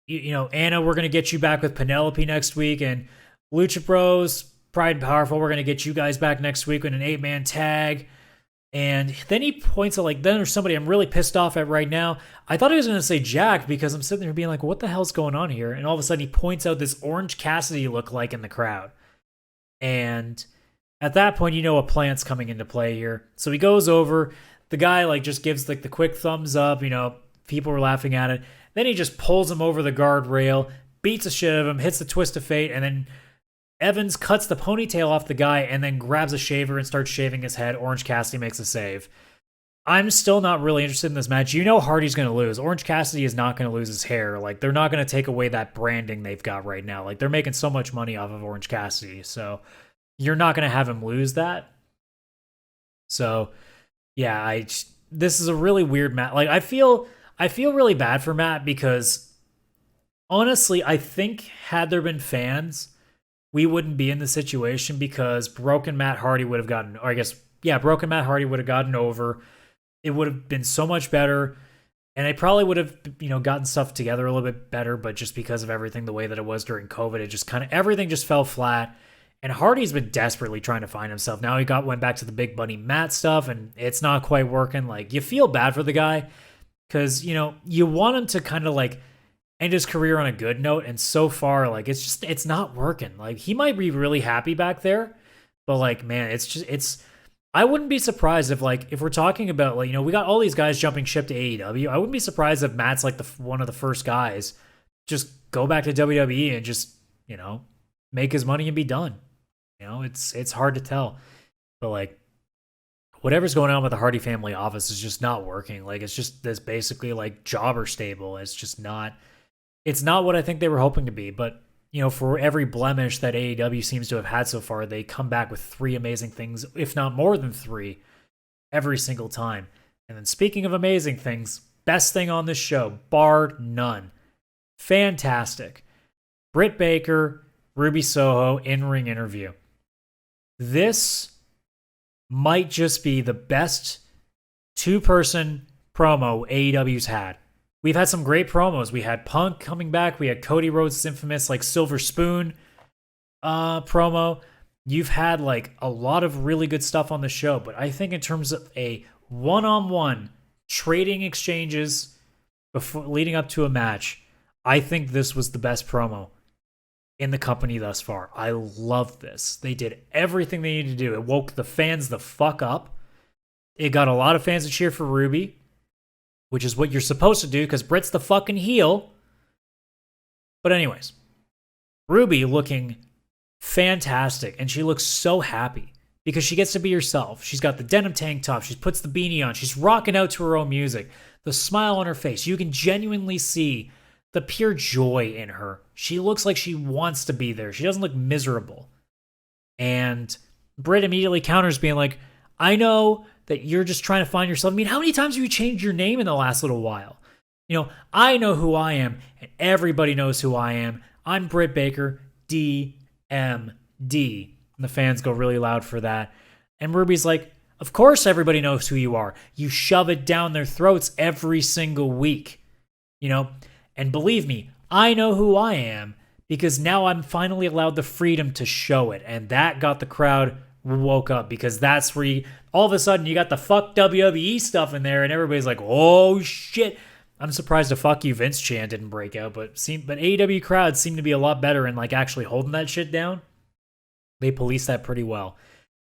Anna, we're going to get you back with Penelope next week. And Lucha Bros, Pride and Powerful, we're going to get you guys back next week in an 8-man tag. And then he points at, like, then there's somebody I'm really pissed off at right now. I thought he was going to say Jack because I'm sitting there being like, what the hell's going on here? And all of a sudden he points out this Orange Cassidy look-alike in the crowd. And at that point, you know a plant's coming into play here. So he goes over. The guy, like, just gives, like, the quick thumbs up. You know, people were laughing at it. Then he just pulls him over the guardrail, beats the shit out of him, hits the twist of fate, and then Evans cuts the ponytail off the guy and then grabs a shaver and starts shaving his head. Orange Cassidy makes a save. I'm still not really interested in this match. You know Hardy's going to lose. Orange Cassidy is not going to lose his hair. Like, they're not going to take away that branding they've got right now. Like, they're making so much money off of Orange Cassidy. So you're not going to have him lose that. So, yeah, this is a really weird match. Like, I feel really bad for Matt because, honestly, I think had there been fans, we wouldn't be in the situation because broken Matt Hardy would have gotten, or I guess, yeah, broken Matt Hardy would have gotten over. It would have been so much better, and they probably would have, you know, gotten stuff together a little bit better, but just because of everything the way that it was during COVID, it just kind of, everything just fell flat, and Hardy's been desperately trying to find himself. Now he went back to the Big Bunny Matt stuff, and it's not quite working. Like, you feel bad for the guy, because, you know, you want him to kind of, like, end his career on a good note, and so far, like, it's not working. Like, he might be really happy back there, but, like, man, I wouldn't be surprised if we're talking about, like, you know, we got all these guys jumping ship to AEW. I wouldn't be surprised if Matt's like one of the first guys just go back to WWE and just, you know, make his money and be done. You know, it's hard to tell, but, like, whatever's going on with the Hardy family office is just not working. Like, it's just this basically, like, jobber stable. It's not what I think they were hoping to be, but, you know, for every blemish that AEW seems to have had so far, they come back with 3 amazing things, if not more than 3, every single time. And then speaking of amazing things, best thing on this show, bar none. Fantastic. Britt Baker, Ruby Soho, in-ring interview. This might just be the best 2-person promo AEW's had. We've had some great promos. We had Punk coming back. We had Cody Rhodes' infamous, like, Silver Spoon promo. You've had, like, a lot of really good stuff on the show. But I think in terms of a one-on-one trading exchanges before leading up to a match, I think this was the best promo in the company thus far. I love this. They did everything they needed to do. It woke the fans the fuck up. It got a lot of fans to cheer for Ruby, which is what you're supposed to do because Britt's the fucking heel. But anyways, Ruby looking fantastic, and she looks so happy because she gets to be herself. She's got the denim tank top. She puts the beanie on. She's rocking out to her own music. The smile on her face. You can genuinely see the pure joy in her. She looks like she wants to be there. She doesn't look miserable. And Britt immediately counters being like, I know that you're just trying to find yourself. I mean, how many times have you changed your name in the last little while? You know, I know who I am, and everybody knows who I am. I'm Britt Baker, DMD. And the fans go really loud for that. And Ruby's like, of course everybody knows who you are. You shove it down their throats every single week. You know, and believe me, I know who I am because now I'm finally allowed the freedom to show it. And that got the crowd woke up because that's where all of a sudden you got the fuck WWE stuff in there and everybody's like, oh shit. I'm surprised the fuck you Vince chant didn't break out, but AEW crowds seem to be a lot better in, like, actually holding that shit down. They police that pretty well.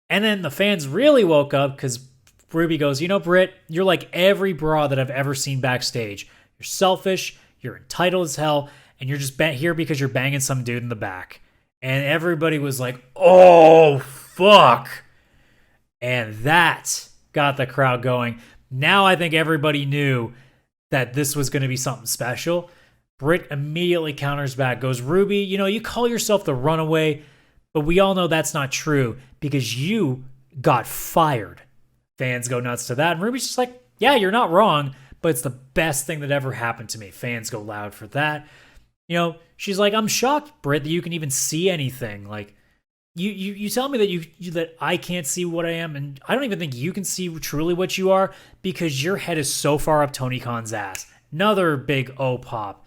And then the fans really woke up because Ruby goes, you know, Britt, you're like every bra that I've ever seen backstage. You're selfish, you're entitled as hell, and you're just here because you're banging some dude in the back. And everybody was like, oh, fuck. And that got the crowd going. Now I think everybody knew that this was going to be something special. Britt immediately counters back, goes, Ruby, you know, you call yourself the runaway, but we all know that's not true because you got fired. Fans go nuts to that. And Ruby's just like, yeah, you're not wrong, but it's the best thing that ever happened to me. Fans go loud for that. You know, she's like, I'm shocked, Britt, that you can even see anything. Like, you tell me that I can't see what I am, and I don't even think you can see truly what you are because your head is so far up Tony Khan's ass. Another big pop.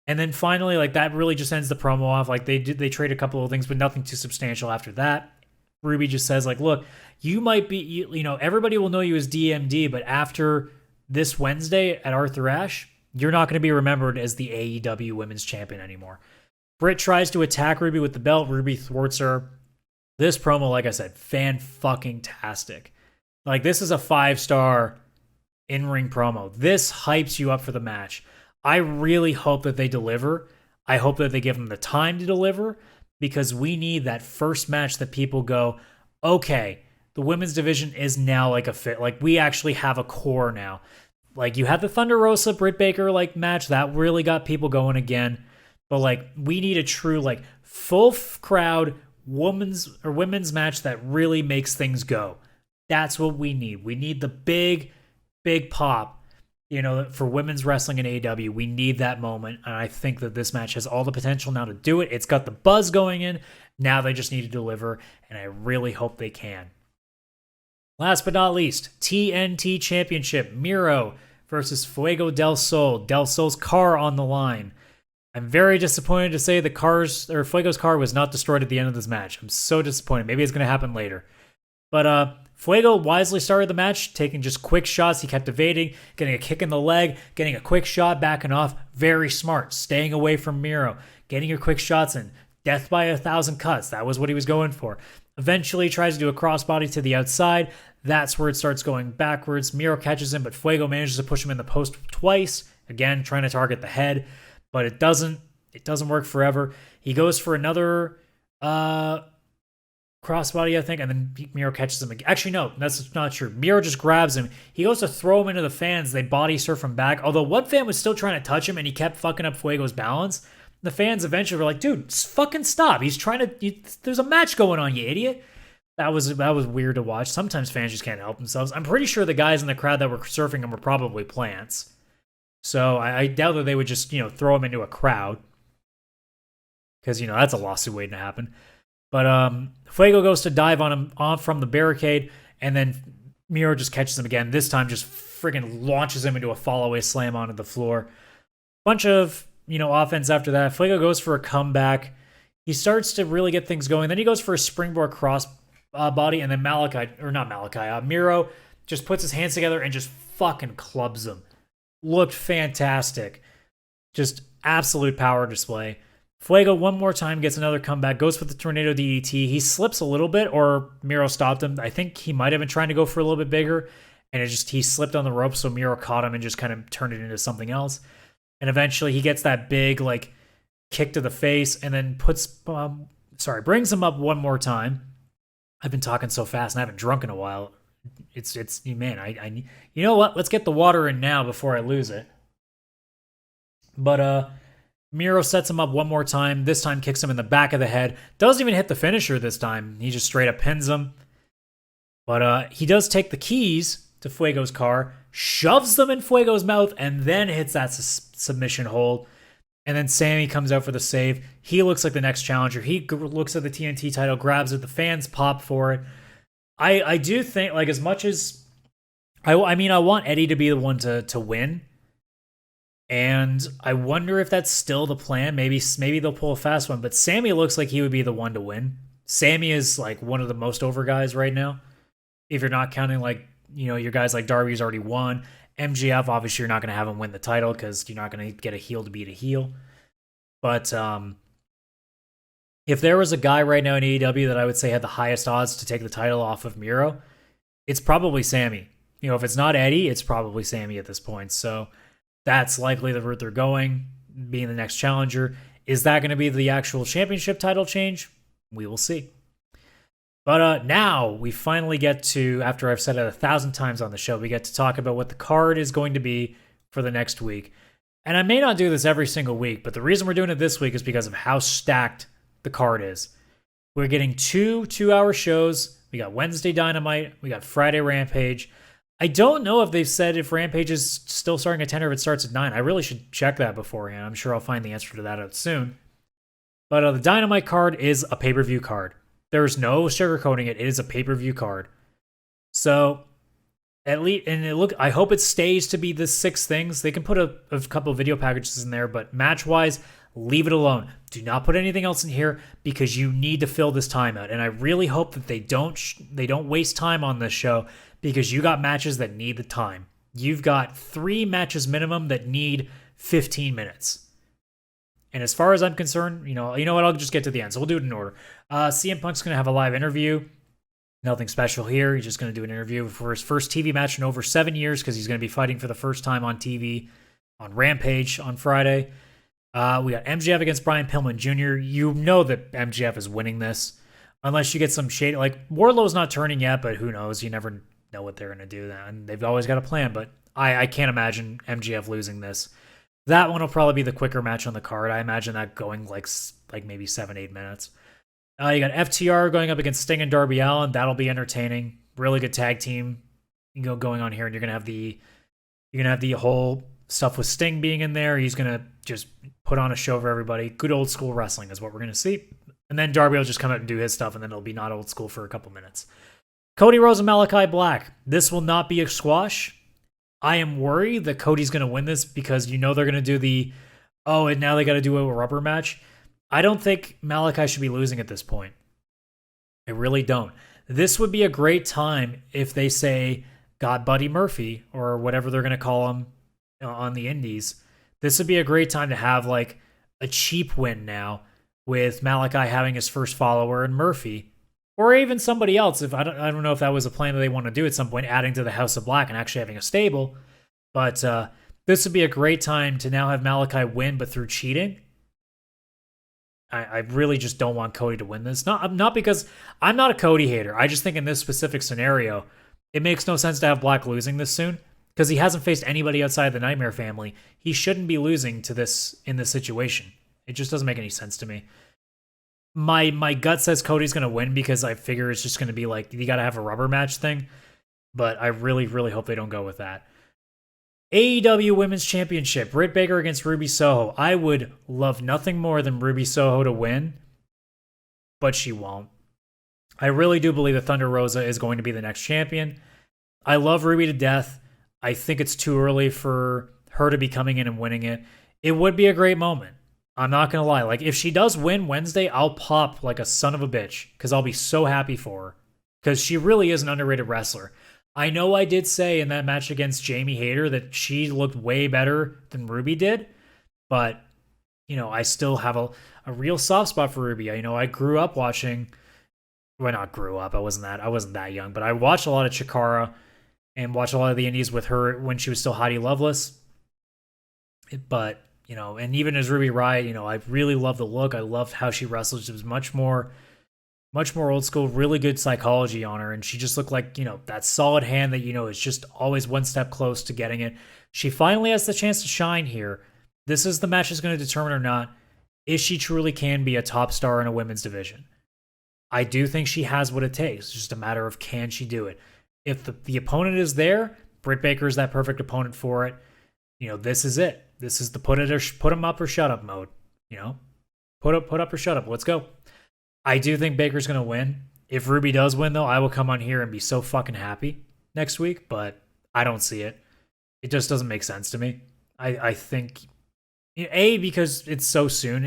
And then finally, like, that really just ends the promo off. Like, they trade a couple of things, but nothing too substantial after that. Ruby just says, like, look, you might be, you know, everybody will know you as DMD, but after this Wednesday at Arthur Ashe, you're not going to be remembered as the AEW Women's Champion anymore. Britt tries to attack Ruby with the belt. Ruby thwarts her. This promo, like I said, fan-fucking-tastic. Like, this is a 5-star in-ring promo. This hypes you up for the match. I really hope that they deliver. I hope that they give them the time to deliver, because we need that first match that people go, okay, the women's division is now like a fit. Like, we actually have a core now. Like, you had the Thunder Rosa Britt Baker like match that really got people going again. But like, we need a true like full crowd women's match that really makes things go. That's what we need. We need the big pop. You know, for women's wrestling in AEW, we need that moment. And I think that this match has all the potential now to do it. It's got the buzz going in. Now they just need to deliver, and I really hope they can. Last but not least, TNT Championship, Miro versus Fuego del Sol. Del Sol's car on the line. I'm very disappointed to say Fuego's car was not destroyed at the end of this match. I'm so disappointed. Maybe it's going to happen later. But Fuego wisely started the match, taking just quick shots. He kept evading, getting a kick in the leg, getting a quick shot, backing off. Very smart, staying away from Miro, getting your quick shots in. Death by 1,000 cuts. That was what he was going for. Eventually tries to do a crossbody to the outside. That's where it starts going backwards. Miro catches him, but Fuego manages to push him in the post twice. Again, trying to target the head, but it doesn't work forever. He goes for another crossbody, I think, and then Miro catches him again. Actually, no, that's not true. Miro just grabs him. He goes to throw him into the fans. They body surf him back. Although one fan was still trying to touch him, and he kept fucking up Fuego's balance. The fans eventually were like, dude, fucking stop. He's trying to... there's a match going on, you idiot. That was weird to watch. Sometimes fans just can't help themselves. I'm pretty sure the guys in the crowd that were surfing him were probably plants. So I doubt that they would just, throw him into a crowd. Because, that's a lawsuit waiting to happen. But Fuego goes to dive on him off from the barricade, and then Miro just catches him again. This time just friggin' launches him into a fall-away slam onto the floor. Bunch of, offense after that. Fuego goes for a comeback. He starts to really get things going. Then he goes for a springboard cross body, and then Miro just puts his hands together and just fucking clubs him. Looked fantastic. Just absolute power display. Fuego one more time gets another comeback, goes for the tornado DDT. He slips a little bit, or Miro stopped him. I think he might have been trying to go for a little bit bigger, and he slipped on the rope, so Miro caught him and just kind of turned it into something else. And eventually he gets that big kick to the face, and then brings him up one more time. I've been talking so fast and I haven't drunk in a while. I you know what? Let's get the water in now before I lose it. But Miro sets him up one more time. This time kicks him in the back of the head. Doesn't even hit the finisher this time. He just straight up pins him. But he does take the keys to Fuego's car, shoves them in Fuego's mouth, and then hits that submission hold. And then Sammy comes out for the save. He looks like the next challenger. He looks at the TNT title, grabs it. The fans pop for it. I do think, as much as... I want Eddie to be the one to win. And I wonder if that's still the plan. Maybe they'll pull a fast one. But Sammy looks like he would be the one to win. Sammy is, one of the most over guys right now. If you're not counting, your guys like Darby's already won. MJF, obviously, you're not going to have him win the title because you're not going to get a heel to beat a heel. But if there was a guy right now in AEW that I would say had the highest odds to take the title off of Miro, it's probably Sammy. If it's not Eddie, it's probably Sammy at this point. So that's likely the route they're going, being the next challenger. Is that going to be the actual championship title change? We will see. But now we finally get to, after I've said it 1,000 times on the show, we get to talk about what the card is going to be for the next week. And I may not do this every single week, but the reason we're doing it this week is because of how stacked the card is. We're getting two 2-hour shows. We got Wednesday Dynamite. We got Friday Rampage. I don't know if they've said if Rampage is still starting at 10 or if it starts at 9. I really should check that beforehand. I'm sure I'll find the answer to that out soon. But the Dynamite card is a pay-per-view card. There's no sugarcoating it. It is a pay-per-view card. So, at least, I hope it stays to be the 6 things. They can put a couple of video packages in there, but match-wise, leave it alone. Do not put anything else in here because you need to fill this time out. And I really hope that they don't waste time on this show because you got matches that need the time. You've got 3 matches minimum that need 15 minutes. And as far as I'm concerned, you know what? I'll just get to the end. So we'll do it in order. CM Punk's going to have a live interview. Nothing special here. He's just going to do an interview for his first TV match in over 7 years because he's going to be fighting for the first time on TV on Rampage on Friday. We got MJF against Brian Pillman Jr. You know that MJF is winning this. Unless you get some shade. Like, Wardlow's not turning yet, but who knows? You never know what they're going to do. And they've always got a plan, but I can't imagine MJF losing this. That one will probably be the quicker match on the card. I imagine that going like maybe 7-8 minutes. You got FTR going up against Sting and Darby Allin. That'll be entertaining. Really good tag team going on here, and you're gonna have the whole stuff with Sting being in there. He's gonna just put on a show for everybody. Good old school wrestling is what we're gonna see. And then Darby will just come out and do his stuff, and then it'll be not old school for a couple minutes. Cody Rhodes and Malachi Black. This will not be a squash. I am worried that Cody's going to win this because they're going to do and now they got to do a rubber match. I don't think Malachi should be losing at this point. I really don't. This would be a great time if they say God Buddy Murphy or whatever they're going to call him on the indies. This would be a great time to have like a cheap win now with Malachi having his first follower and Murphy. Or even somebody else. If I don't know if that was a plan that they want to do at some point, adding to the House of Black and actually having a stable. But this would be a great time to now have Malachi win, but through cheating. I really just don't want Cody to win this. Not because I'm not a Cody hater. I just think in this specific scenario, it makes no sense to have Black losing this soon because he hasn't faced anybody outside the Nightmare family. He shouldn't be losing to this in this situation. It just doesn't make any sense to me. My gut says Cody's going to win because I figure it's just going to be like, you got to have a rubber match thing. But I really, really hope they don't go with that. AEW Women's Championship, Britt Baker against Ruby Soho. I would love nothing more than Ruby Soho to win, but she won't. I really do believe that Thunder Rosa is going to be the next champion. I love Ruby to death. I think it's too early for her to be coming in and winning it. It would be a great moment. I'm not going to lie. Like, if she does win Wednesday, I'll pop like a son of a bitch because I'll be so happy for her because she really is an underrated wrestler. I know I did say in that match against Jamie Hayter that she looked way better than Ruby did, but, I still have a real soft spot for Ruby. I grew up watching, well, not grew up, I wasn't that young, but I watched a lot of Chikara and watched a lot of the indies with her when she was still Heidi Loveless. But, and even as Ruby Riott, I really love the look. I loved how she wrestled. It was much more old school, really good psychology on her. And she just looked like, that solid hand that, is just always one step close to getting it. She finally has the chance to shine here. This is the match that's going to determine or not if she truly can be a top star in a women's division. I do think she has what it takes. It's just a matter of can she do it. If the opponent is there, Britt Baker is that perfect opponent for it. This is it. This is the put them up or shut up mode. Put up or shut up. Let's go. I do think Baker's going to win. If Ruby does win, though, I will come on here and be so fucking happy next week, but I don't see it. It just doesn't make sense to me. I think, because it's so soon,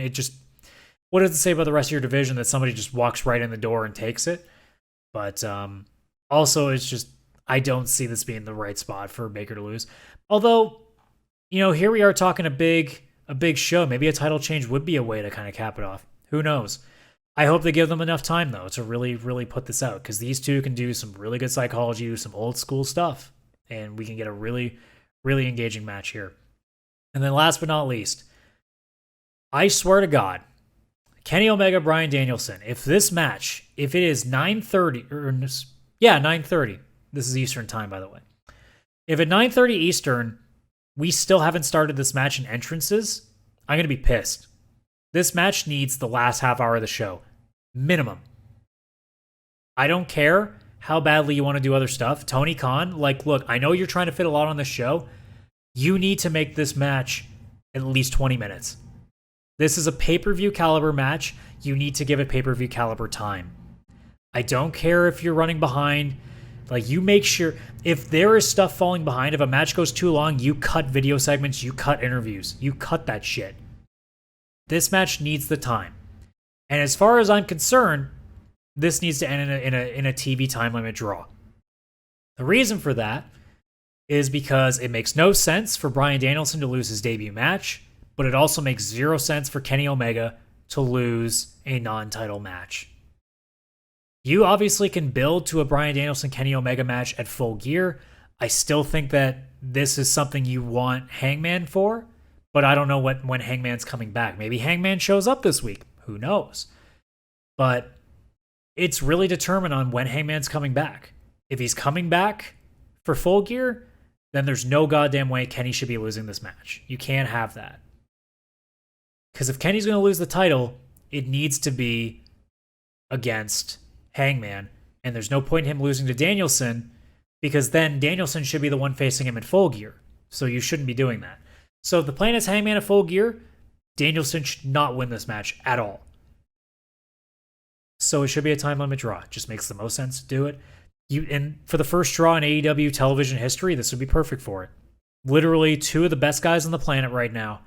what does it say about the rest of your division that somebody just walks right in the door and takes it? But also, it's just, I don't see this being the right spot for Baker to lose. Although, here we are talking a big show. Maybe a title change would be a way to kind of cap it off. Who knows? I hope they give them enough time, though, to really, really put this out, because these two can do some really good psychology, do some old school stuff, and we can get a really, really engaging match here. And then last but not least, I swear to God, Kenny Omega, Bryan Danielson, if this match, if it is 9:30, 9:30, this is Eastern time, by the way. If at 9:30 Eastern, we still haven't started this match in entrances, I'm going to be pissed. This match needs the last half hour of the show. Minimum. I don't care how badly you want to do other stuff. Tony Khan, look, I know you're trying to fit a lot on the show. You need to make this match at least 20 minutes. This is a pay-per-view caliber match. You need to give it pay-per-view caliber time. I don't care if you're running behind. You make sure, if there is stuff falling behind, if a match goes too long, you cut video segments, you cut interviews, you cut that shit. This match needs the time. And as far as I'm concerned, this needs to end in a TV time limit draw. The reason for that is because it makes no sense for Bryan Danielson to lose his debut match, but it also makes zero sense for Kenny Omega to lose a non-title match. You obviously can build to a Bryan Danielson-Kenny Omega match at Full Gear. I still think that this is something you want Hangman for, but I don't know when Hangman's coming back. Maybe Hangman shows up this week. Who knows? But it's really determined on when Hangman's coming back. If he's coming back for Full Gear, then there's no goddamn way Kenny should be losing this match. You can't have that. Because if Kenny's going to lose the title, it needs to be against Hangman, and there's no point in him losing to Danielson, because then Danielson should be the one facing him at Full Gear. So you shouldn't be doing that. So if the plan is Hangman at Full Gear, Danielson should not win this match at all. So it should be a time limit draw. It just makes the most sense to do it. And for the first draw in AEW television history, this would be perfect for it. Literally two of the best guys on the planet right now,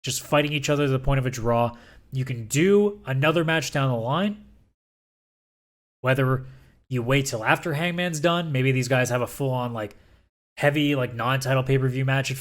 just fighting each other to the point of a draw. You can do another match down the line. Whether you wait till after Hangman's done, maybe these guys have a full-on, heavy, non-title pay-per-view match at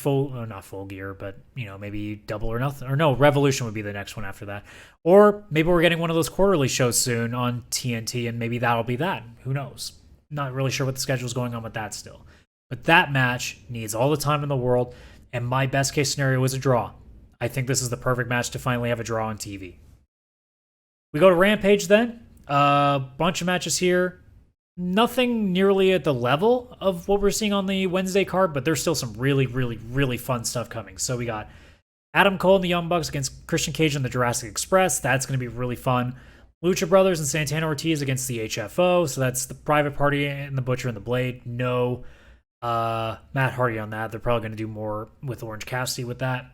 not Full Gear, but, maybe Double or Nothing. Or no, Revolution would be the next one after that. Or maybe we're getting one of those quarterly shows soon on TNT, and maybe that'll be that. Who knows? Not really sure what the schedule's going on with that still. But that match needs all the time in the world, and my best-case scenario is a draw. I think this is the perfect match to finally have a draw on TV. We go to Rampage then. Bunch of matches here. Nothing nearly at the level of what we're seeing on the Wednesday card, but there's still some really, really, really fun stuff coming. So we got Adam Cole and the Young Bucks against Christian Cage and the Jurassic Express. That's going to be really fun. Lucha Brothers and Santana Ortiz against the HFO. So that's the Private Party and the Butcher and the Blade. No Matt Hardy on that. They're probably going to do more with Orange Cassidy with that.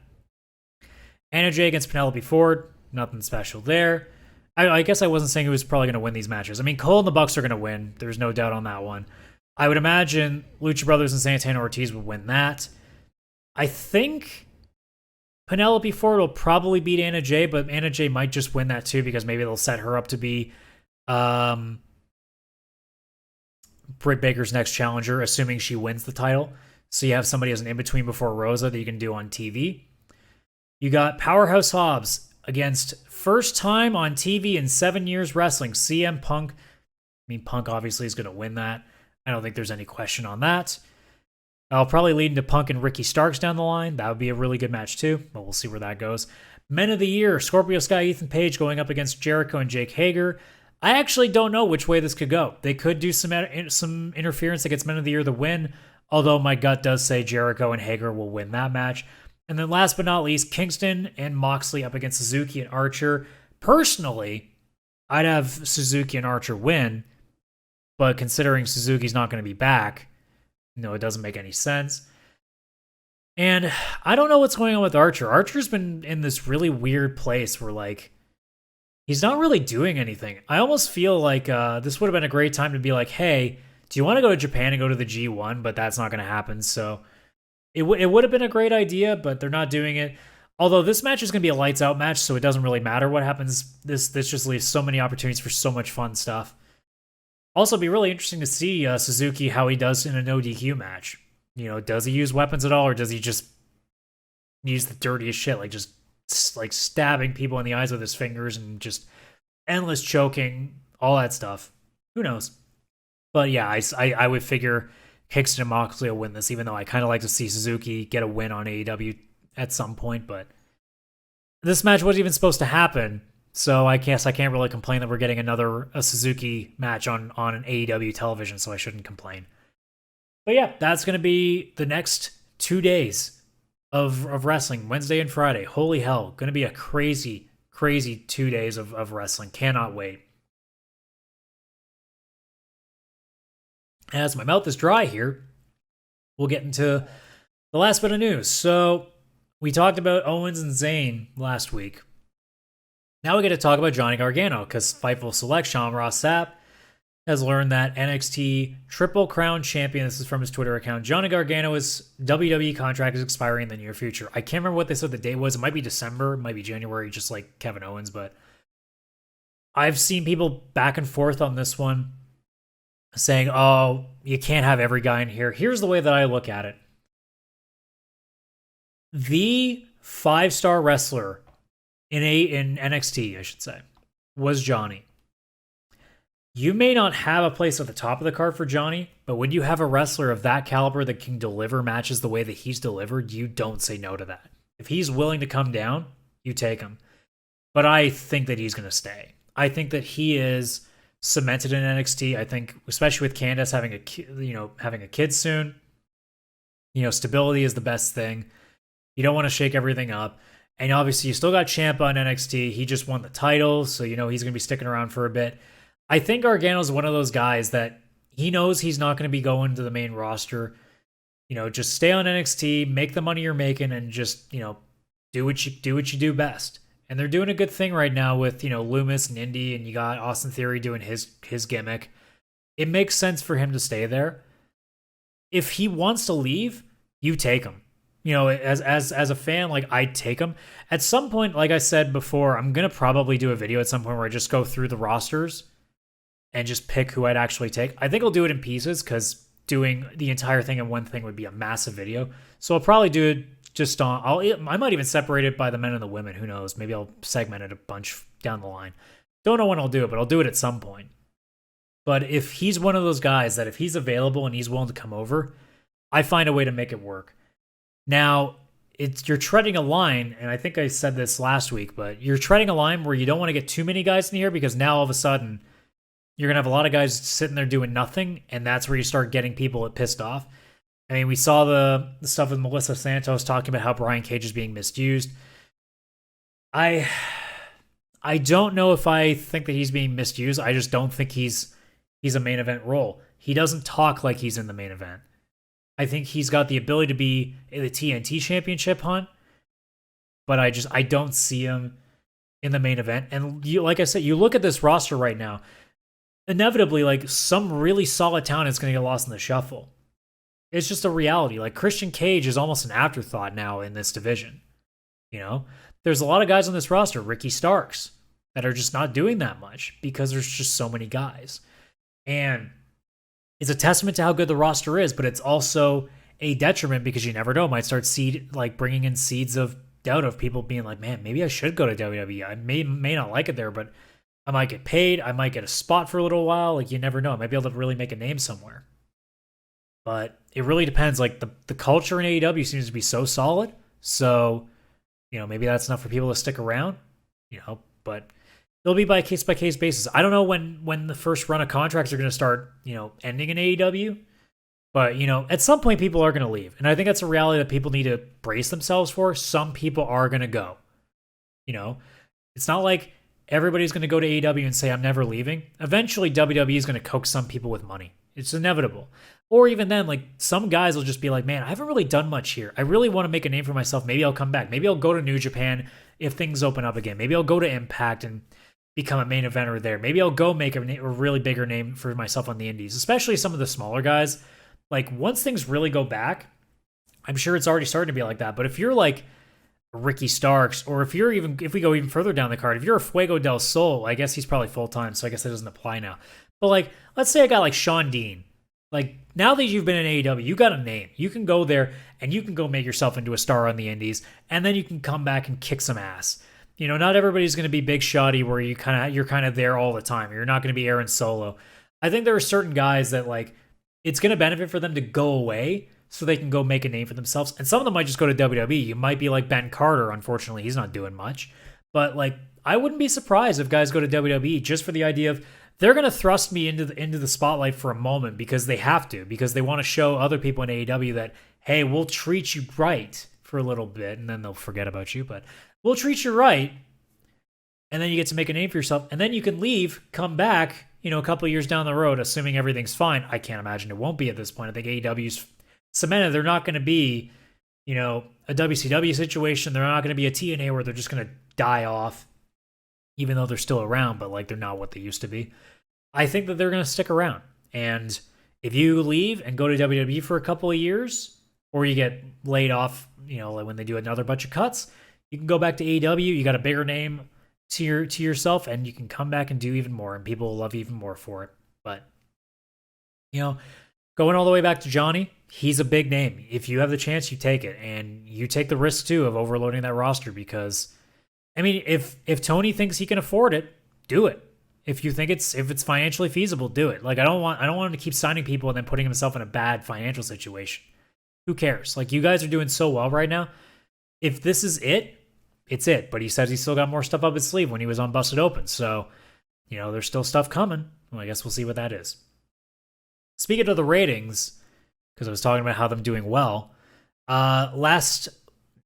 Anna Jay against Penelope Ford. Nothing special there. I guess I wasn't saying who was probably going to win these matches. I mean, Cole and the Bucks are going to win. There's no doubt on that one. I would imagine Lucha Brothers and Santana Ortiz would win that. I think Penelope Ford will probably beat Anna Jay, but Anna Jay might just win that too because maybe they'll set her up to be Britt Baker's next challenger, assuming she wins the title. So you have somebody as an in-between before Rosa that you can do on TV. You got Powerhouse Hobbs against first time on TV in 7 years wrestling, CM Punk. I mean, Punk obviously is going to win that. I don't think there's any question on that. I'll probably lead into Punk and Ricky Starks down the line. That would be a really good match too, but we'll see where that goes. Men of the Year, Scorpio Sky, Ethan Page going up against Jericho and Jake Hager. I actually don't know which way this could go. They could do some interference that gets Men of the Year the win, although my gut does say Jericho and Hager will win that match. And then last but not least, Kingston and Moxley up against Suzuki and Archer. Personally, I'd have Suzuki and Archer win, but considering Suzuki's not going to be back, it doesn't make any sense. And I don't know what's going on with Archer. Archer's been in this really weird place where, he's not really doing anything. I almost feel like this would have been a great time to be like, hey, do you want to go to Japan and go to the G1? But that's not going to happen, so it would have been a great idea, but they're not doing it. Although this match is going to be a lights out match, so it doesn't really matter what happens. This just leaves so many opportunities for so much fun stuff. Also, it'd be really interesting to see Suzuki how he does in a no DQ match. Does he use weapons at all, or does he just use the dirtiest shit, just stabbing people in the eyes with his fingers and just endless choking, all that stuff. Who knows? But yeah, I would figure Kingston and Moxley will win this, even though I kind of like to see Suzuki get a win on AEW at some point. But this match wasn't even supposed to happen, so I guess I can't really complain that we're getting a Suzuki match on an AEW television, so I shouldn't complain. But yeah, that's going to be the next 2 days of wrestling, Wednesday and Friday. Holy hell, going to be a crazy, crazy 2 days of wrestling. Cannot wait. As my mouth is dry here, we'll get into the last bit of news. So we talked about Owens and Zayn last week. Now we get to talk about Johnny Gargano, because Fightful Select, Sean Ross Sapp, has learned that NXT Triple Crown champion, this is from his Twitter account, Johnny Gargano's WWE contract is expiring in the near future. I can't remember what they said the date was. It might be December, it might be January, just like Kevin Owens, but I've seen people back and forth on this one saying, oh, you can't have every guy in here. Here's the way that I look at it. The 5-star wrestler in NXT, I should say, was Johnny. You may not have a place at the top of the card for Johnny, but when you have a wrestler of that caliber that can deliver matches the way that he's delivered, you don't say no to that. If he's willing to come down, you take him. But I think that he's going to stay. I think that he is cemented in NXT. I think, especially with Candace having a kid soon, stability is the best thing. You don't want to shake everything up. And obviously, you still got Ciampa on NXT. He just won the title, so he's going to be sticking around for a bit. I think Gargano's one of those guys that he knows he's not going to be going to the main roster. Just stay on NXT, make the money you're making, and just do what you do best. And they're doing a good thing right now with Loomis and Indy, and you got Austin Theory doing his gimmick. It makes sense for him to stay there. If he wants to leave, you take him. As a fan, like, I'd take him. At some point, like I said before, I'm gonna probably do a video at some point where I just go through the rosters and just pick who I'd actually take. I think I'll do it in pieces because doing the entire thing in one thing would be a massive video. So I'll probably do it just on. I might even separate it by the men and the women. Who knows? Maybe I'll segment it a bunch down the line. Don't know when I'll do it, but I'll do it at some point. But if he's one of those guys that if he's available and he's willing to come over, I find a way to make it work. Now, you're treading a line, and I think I said this last week, but you're treading a line where you don't want to get too many guys in here because now all of a sudden you're going to have a lot of guys sitting there doing nothing, and that's where you start getting people pissed off. I mean, we saw the stuff with Melissa Santos talking about how Brian Cage is being misused. I don't know if I think that he's being misused. I just don't think he's a main event role. He doesn't talk like he's in the main event. I think he's got the ability to be in the TNT Championship hunt, but I don't see him in the main event. And like I said, you look at this roster right now, inevitably, like, some really solid talent is going to get lost in the shuffle. It's just a reality. Like, Christian Cage is almost an afterthought now in this division. There's a lot of guys on this roster, Ricky Starks, that are just not doing that much because there's just so many guys. And it's a testament to how good the roster is, but it's also a detriment because you never know. It might start bringing in seeds of doubt of people being like, man, maybe I should go to WWE. I may not like it there, but I might get paid. I might get a spot for a little while. Like, you never know. I might be able to really make a name somewhere. But it really depends. Like, the culture in AEW seems to be so solid. So, maybe that's enough for people to stick around, but it'll be by case basis. I don't know when the first run of contracts are going to start, ending in AEW. But, at some point people are going to leave. And I think that's a reality that people need to brace themselves for. Some people are going to go. It's not like everybody's going to go to AEW and say, I'm never leaving. Eventually, WWE is going to coax some people with money. It's inevitable. Or even then, like, some guys will just be like, man, I haven't really done much here. I really want to make a name for myself. Maybe I'll come back. Maybe I'll go to New Japan if things open up again. Maybe I'll go to Impact and become a main eventer there. Maybe I'll go make a really bigger name for myself on the indies, especially some of the smaller guys. Like, once things really go back, I'm sure it's already starting to be like that. But if you're like Ricky Starks, or if we go even further down the card, if you're a Fuego del Sol, I guess he's probably full-time, so I guess that doesn't apply now. But, like, let's say a guy like Sean Dean. Like, now that you've been in AEW, you got a name. You can go there and you can go make yourself into a star on the indies, and then you can come back and kick some ass. Not everybody's going to be Big Shotty where you're kind of there all the time. You're not going to be Aaron Solo. I think there are certain guys that, like, it's going to benefit for them to go away so they can go make a name for themselves. And some of them might just go to WWE. You might be like Ben Carter. Unfortunately, he's not doing much. But, like, I wouldn't be surprised if guys go to WWE just for the idea of they're going to thrust me into the spotlight for a moment because they have to, because they want to show other people in AEW that, hey, we'll treat you right for a little bit, and then they'll forget about you, but we'll treat you right, and then you get to make a name for yourself, and then you can leave, come back, a couple of years down the road, assuming everything's fine. I can't imagine it won't be at this point. I think AEW's cemented. They're not going to be, a WCW situation. They're not going to be a TNA where they're just going to die off, even though they're still around, but, like, they're not what they used to be. I think that they're going to stick around. And if you leave and go to WWE for a couple of years, or you get laid off, like when they do another bunch of cuts, you can go back to AEW. You got a bigger name to yourself, and you can come back and do even more, and people will love you even more for it. But going all the way back to Johnny, he's a big name. If you have the chance, you take it, and you take the risk too of overloading that roster because, I mean, if Tony thinks he can afford it, do it. If you think if it's financially feasible, do it. Like I don't want him to keep signing people and then putting himself in a bad financial situation. Who cares? Like you guys are doing so well right now. If this is it, it's it. But he says he's still got more stuff up his sleeve when he was on Busted Open. So, there's still stuff coming. Well, I guess we'll see what that is. Speaking of the ratings, because I was talking about how them doing well, last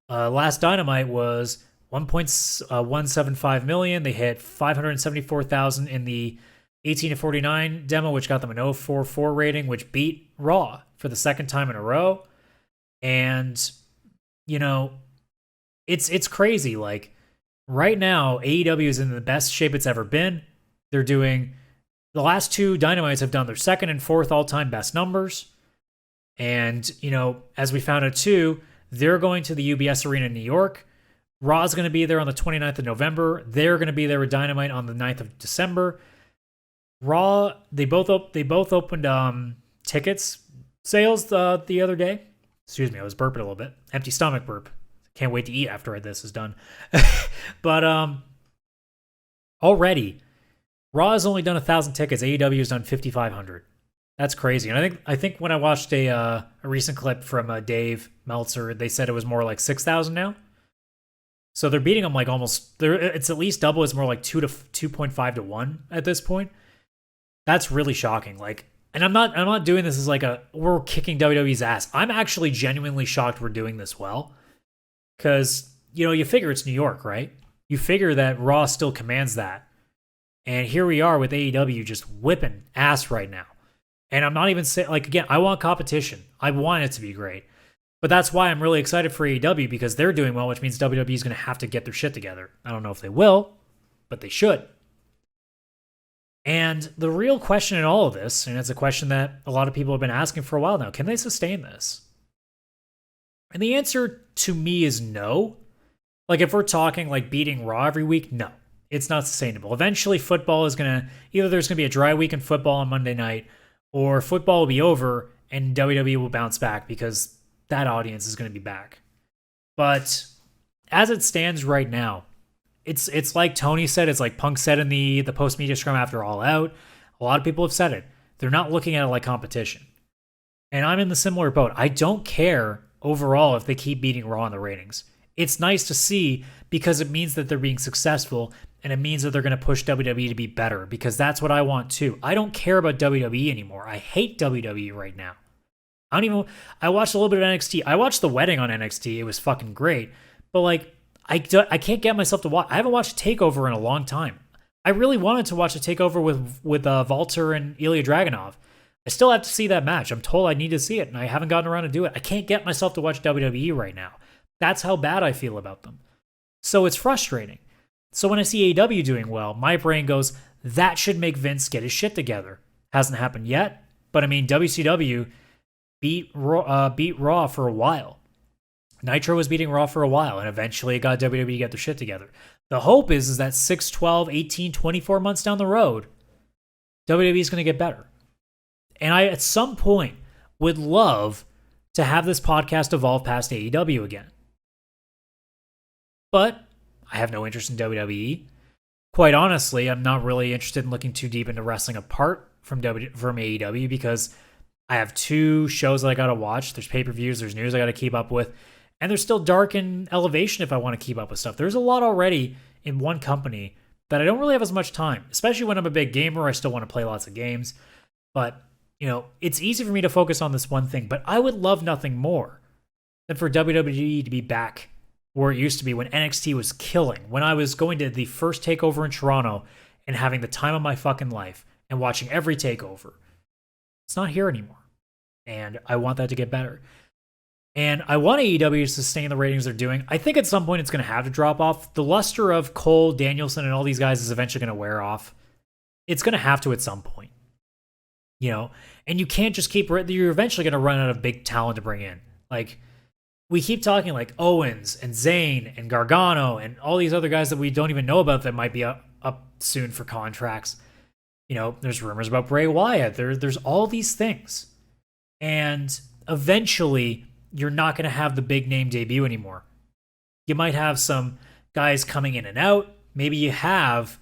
Dynamite was 1.175 million. They hit 574,000 in the 18 to 49 demo, which got them an 0.44 rating, which beat Raw for the second time in a row. And it's crazy. Like right now, AEW is in the best shape it's ever been. They're doing the last two Dynamites have done their second and fourth all-time best numbers. And, as we found out too, they're going to the UBS Arena in New York. Raw's going to be there on the 29th of November. They're going to be there with Dynamite on the 9th of December. Raw, they both opened tickets sales the other day. Excuse me, I was burping a little bit. Empty stomach burp. Can't wait to eat after this is done. But already, Raw has only done 1,000 tickets. AEW has done 5,500. That's crazy. And I think when I watched a recent clip from Dave Meltzer, they said it was more like 6,000 now. So they're beating them like almost. It's at least double. It's more like 2.5 to 1 at this point. That's really shocking. Like, and I'm not doing this as like we're kicking WWE's ass. I'm actually genuinely shocked we're doing this well, because you figure it's New York, right? You figure that Raw still commands that, and here we are with AEW just whipping ass right now. And I'm not even saying, like, again, I want competition. I want it to be great. But that's why I'm really excited for AEW, because they're doing well, which means WWE is going to have to get their shit together. I don't know if they will, but they should. And the real question in all of this, and it's a question that a lot of people have been asking for a while now, can they sustain this? And the answer to me is no. Like, if we're talking like beating Raw every week, no, it's not sustainable. Eventually, football is going to, either there's going to be a dry week in football on Monday night, or football will be over and WWE will bounce back because that audience is going to be back. But as it stands right now, it's like Tony said, it's like Punk said in the post-media scrum after All Out. A lot of people have said it. They're not looking at it like competition. And I'm in the similar boat. I don't care overall if they keep beating Raw in the ratings. It's nice to see because it means that they're being successful, and it means that they're going to push WWE to be better, because that's what I want too. I don't care about WWE anymore. I hate WWE right now. I watched a little bit of NXT. I watched the wedding on NXT. It was fucking great. But like, I can't get myself to watch. I haven't watched a TakeOver in a long time. I really wanted to watch a TakeOver with Walter and Ilya Dragunov. I still have to see that match. I'm told I need to see it, and I haven't gotten around to do it. I can't get myself to watch WWE right now. That's how bad I feel about them. So it's frustrating. So when I see AEW doing well, my brain goes, that should make Vince get his shit together. Hasn't happened yet, but I mean, WCW beat Raw for a while. Nitro was beating Raw for a while, and eventually it got WWE to get their shit together. The hope is that 6, 12, 18, 24 months down the road, WWE is going to get better. And I, at some point, would love to have this podcast evolve past AEW again. But I have no interest in WWE. Quite honestly, I'm not really interested in looking too deep into wrestling apart from AEW, because I have 2 shows that I got to watch. There's pay-per-views, there's news I got to keep up with, and there's still Dark and Elevation if I want to keep up with stuff. There's a lot already in one company that I don't really have as much time, especially when I'm a big gamer. I still want to play lots of games. But, it's easy for me to focus on this one thing, but I would love nothing more than for WWE to be back where it used to be when NXT was killing, when I was going to the first TakeOver in Toronto and having the time of my fucking life and watching every TakeOver. It's not here anymore, and I want that to get better. And I want AEW to sustain the ratings they're doing. I think at some point it's going to have to drop off. The luster of Cole, Danielson, and all these guys is eventually going to wear off. It's going to have to at some point, you know? And you can't just keep, you're eventually going to run out of big talent to bring in. Like, we keep talking like Owens and Zayn and Gargano and all these other guys that we don't even know about that might be up soon for contracts. You know, there's rumors about Bray Wyatt. There's all these things. And eventually, you're not going to have the big name debut anymore. You might have some guys coming in and out. Maybe you have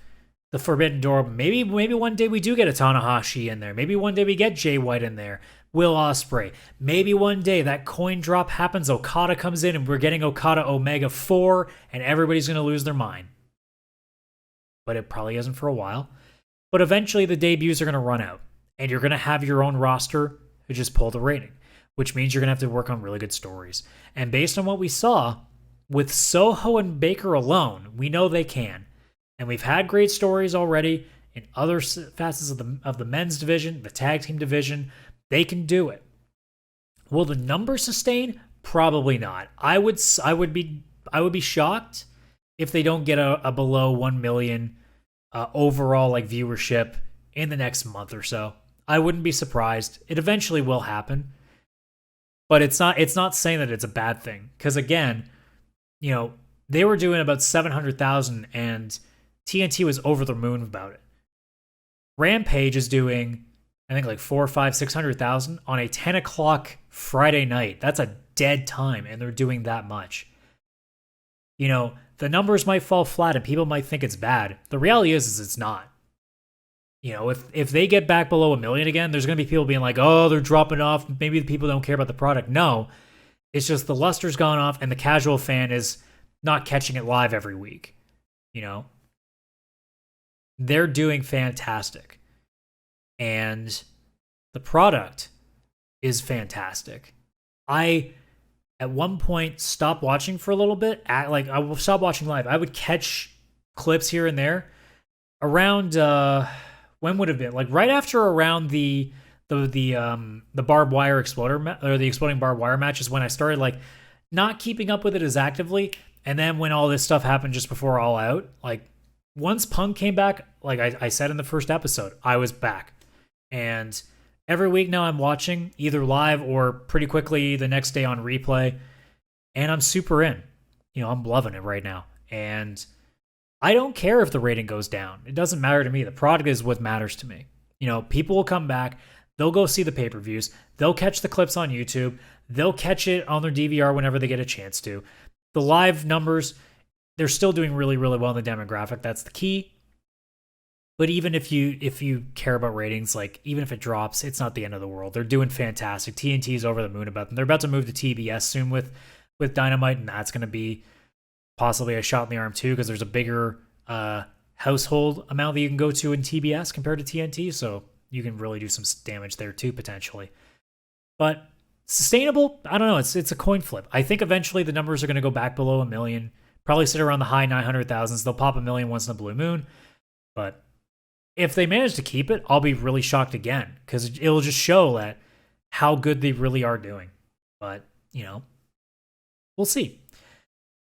the Forbidden Door. Maybe one day we do get a Tanahashi in there. Maybe one day we get Jay White in there. Will Ospreay. Maybe one day that coin drop happens. Okada comes in and we're getting Okada Omega 4 and everybody's going to lose their mind. But it probably isn't for a while. But eventually the debuts are going to run out. And you're going to have your own roster who just pull the rating. Which means you're going to have to work on really good stories. And based on what we saw, with Soho and Baker alone, we know they can. And we've had great stories already in other facets of the men's division, the tag team division. They can do it. Will the numbers sustain? Probably not. I would be shocked if they don't get a below 1 million overall like viewership in the next month or so. I wouldn't be surprised. It eventually will happen. But it's not saying that it's a bad thing. Because again, you know, they were doing about 700,000 and TNT was over the moon about it. Rampage is doing, I think, like 400, 500, 600,000 on a 10 o'clock Friday night. That's a dead time, and they're doing that much. You know, the numbers might fall flat and people might think it's bad. The reality is it's not. You know, if they get back below 1 million again, there's going to be people being like, oh, they're dropping off. Maybe the people don't care about the product. No, it's just the luster's gone off and the casual fan is not catching it live every week. You know? They're doing fantastic. And the product is fantastic. I, at one point, stopped watching for a little bit. I will stop watching live. I would catch clips here and there around, when would it have been? Like right after around the barbed wire exploder or the exploding barbed wire match is when I started like not keeping up with it as actively. And then when all this stuff happened just before All Out, like once Punk came back, like I said in the first episode, I was back. And every week now I'm watching either live or pretty quickly the next day on replay. And I'm super in. You know, I'm loving it right now. And I don't care if the rating goes down. It doesn't matter to me. The product is what matters to me. You know, people will come back. They'll go see the pay-per-views. They'll catch the clips on YouTube. They'll catch it on their DVR whenever they get a chance to. The live numbers, they're still doing really, really well in the demographic. That's the key. But even if you care about ratings, like even if it drops, it's not the end of the world. They're doing fantastic. TNT is over the moon about them. They're about to move to TBS soon with Dynamite, and that's going to be possibly a shot in the arm too, because there's a bigger household amount that you can go to in TBS compared to TNT, so you can really do some damage there too potentially. But sustainable, I don't know. It's a coin flip. I think eventually the numbers are going to go back below 1 million. Probably sit around the high 900,000s. They'll pop 1 million once in a blue moon. But if they manage to keep it, I'll be really shocked again, because it'll just show that how good they really are doing. But, you know, we'll see.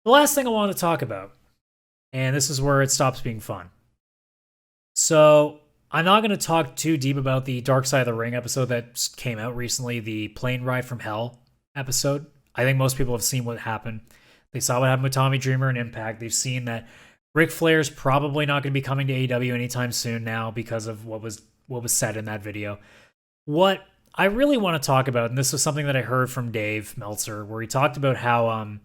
The last thing I want to talk about, and this is where it stops being fun. So I'm not going to talk too deep about the Dark Side of the Ring episode that came out recently, the Plane Ride from Hell episode. I think most people have seen what happened. They saw what happened with Tommy Dreamer and Impact. They've seen that Ric Flair's probably not going to be coming to AEW anytime soon now because of what was said in that video. What I really want to talk about, and this was something that I heard from Dave Meltzer, where he talked about how,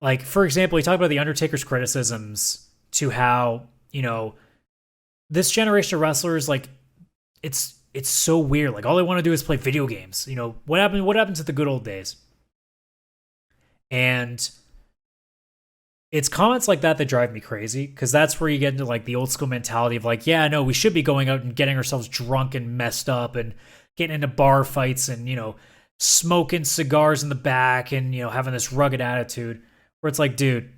like, for example, he talked about The Undertaker's criticisms to how, you know, this generation of wrestlers, like, it's so weird. Like, all they want to do is play video games. You know, what happened to the good old days? And it's comments like that drive me crazy, because that's where you get into like the old school mentality of like, yeah, no, we should be going out and getting ourselves drunk and messed up and getting into bar fights and, you know, smoking cigars in the back and, you know, having this rugged attitude, where it's like, dude,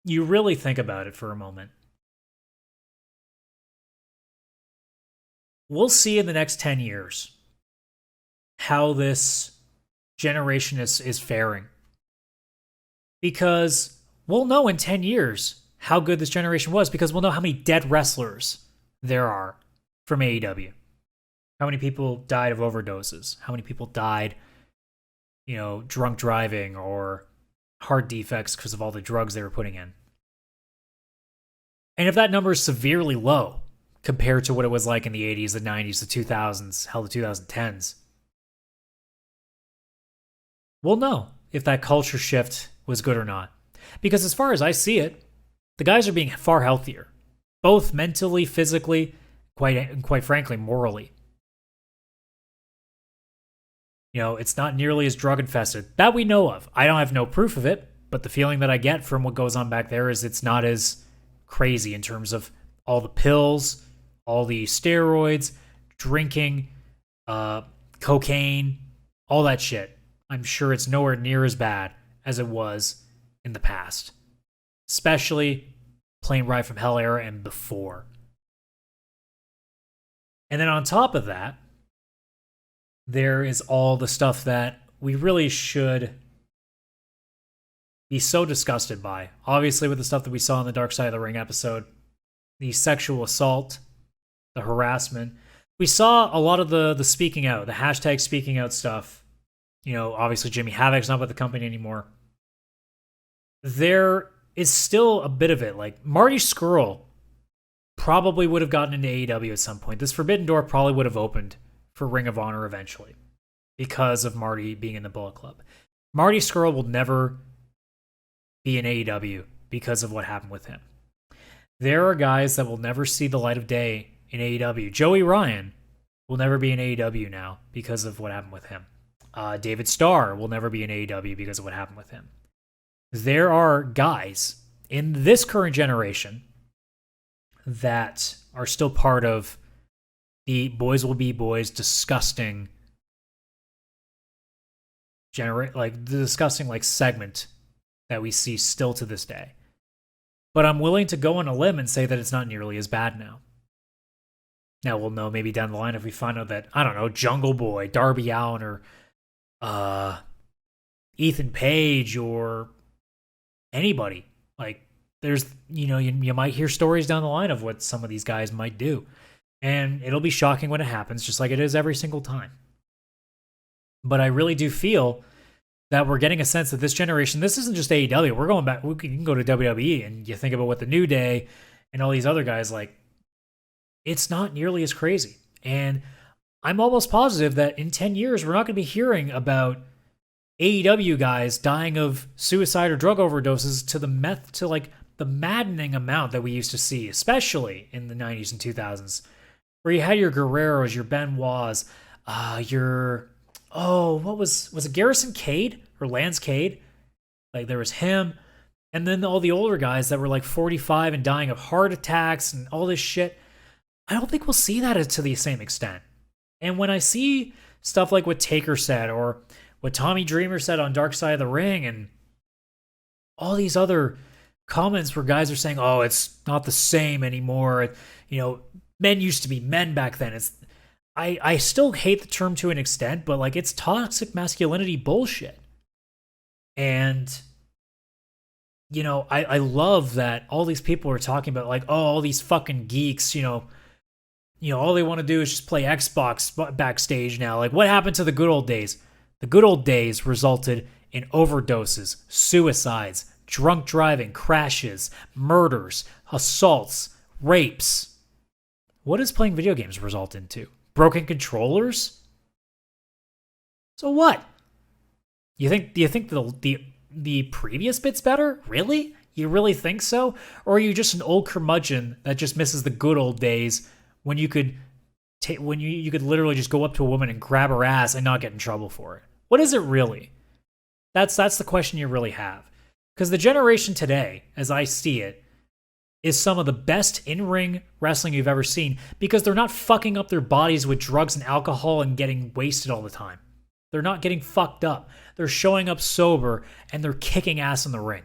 you really think about it for a moment. We'll see in the next 10 years how this generation is faring. Because we'll know in 10 years how good this generation was because we'll know how many dead wrestlers there are from AEW. How many people died of overdoses? How many people died, drunk driving or heart defects because of all the drugs they were putting in? And if that number is severely low compared to what it was like in the 80s, the 90s, the 2000s, hell, the 2010s, we'll know if that culture shift was good or not. Because as far as I see it, the guys are being far healthier, both mentally, physically, quite frankly, morally. It's not nearly as drug infested. That we know of. I don't have no proof of it, but the feeling that I get from what goes on back there is it's not as crazy in terms of all the pills, all the steroids, drinking, cocaine, all that shit. I'm sure it's nowhere near as bad as it was in the past, especially Plane Ride from Hell era and before. And then on top of that, there is all the stuff that we really should be so disgusted by. Obviously, with the stuff that we saw in the Dark Side of the Ring episode, the sexual assault, the harassment. We saw a lot of the speaking out, the hashtag speaking out stuff. Obviously Jimmy Havoc's not with the company anymore. There is still a bit of it. Like Marty Scurll probably would have gotten into AEW at some point. This Forbidden Door probably would have opened for Ring of Honor eventually because of Marty being in the Bullet Club. Marty Scurll will never be in AEW because of what happened with him. There are guys that will never see the light of day in AEW. Joey Ryan will never be in AEW now because of what happened with him. David Starr will never be in AEW because of what happened with him. There are guys in this current generation that are still part of the boys will be boys disgusting segment that we see still to this day. But I'm willing to go on a limb and say that it's not nearly as bad now. Now we'll know maybe down the line if we find out that, I don't know, Jungle Boy, Darby Allin, or Ethan Page, or anybody. Like, there's, you might hear stories down the line of what some of these guys might do. And it'll be shocking when it happens, just like it is every single time. But I really do feel that we're getting a sense that this generation, this isn't just AEW. We're going back, you can go to WWE and you think about what the New Day and all these other guys, like, it's not nearly as crazy. And I'm almost positive that in 10 years, we're not going to be hearing about AEW guys dying of suicide or drug overdoses to the maddening amount that we used to see, especially in the 90s and 2000s, where you had your Guerreros, your Benoits, was it Garrison Cade or Lance Cade? Like, there was him, and then all the older guys that were like 45 and dying of heart attacks and all this shit. I don't think we'll see that to the same extent. And when I see stuff like what Taker said or what Tommy Dreamer said on Dark Side of the Ring and all these other comments where guys are saying, oh, it's not the same anymore. Men used to be men back then. I still hate the term to an extent, but like, it's toxic masculinity bullshit. And, I love that all these people are talking about like, oh, all these fucking geeks, all they want to do is just play Xbox backstage now. Like, what happened to the good old days? The good old days resulted in overdoses, suicides, drunk driving, crashes, murders, assaults, rapes. What does playing video games result into? Broken controllers? So what? Do you think the previous bit's better? Really? You really think so? Or are you just an old curmudgeon that just misses the good old days when you could you could literally just go up to a woman and grab her ass and not get in trouble for it? What is it really? That's the question you really have. Because the generation today, as I see it, is some of the best in-ring wrestling you've ever seen because they're not fucking up their bodies with drugs and alcohol and getting wasted all the time. They're not getting fucked up. They're showing up sober and they're kicking ass in the ring.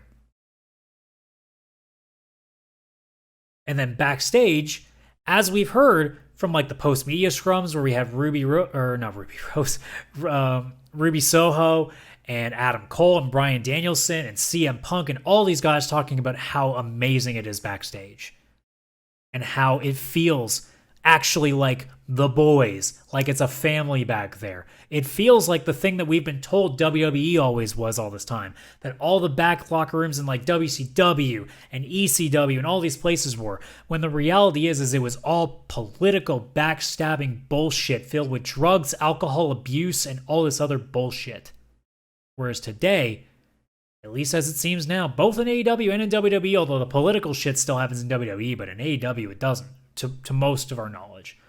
And then backstage, as we've heard from like the post-media scrums where we have Ruby Soho and Adam Cole and Bryan Danielson and CM Punk and all these guys talking about how amazing it is backstage and how it feels actually like the boys, like it's a family back there. It feels like the thing that we've been told WWE always was all this time, that all the back locker rooms in like WCW and ECW and all these places were, when the reality is it was all political backstabbing bullshit filled with drugs, alcohol abuse, and all this other bullshit. Whereas today, at least as it seems now, both in AEW and in WWE, although the political shit still happens in WWE, but in AEW it doesn't, to most of our knowledge.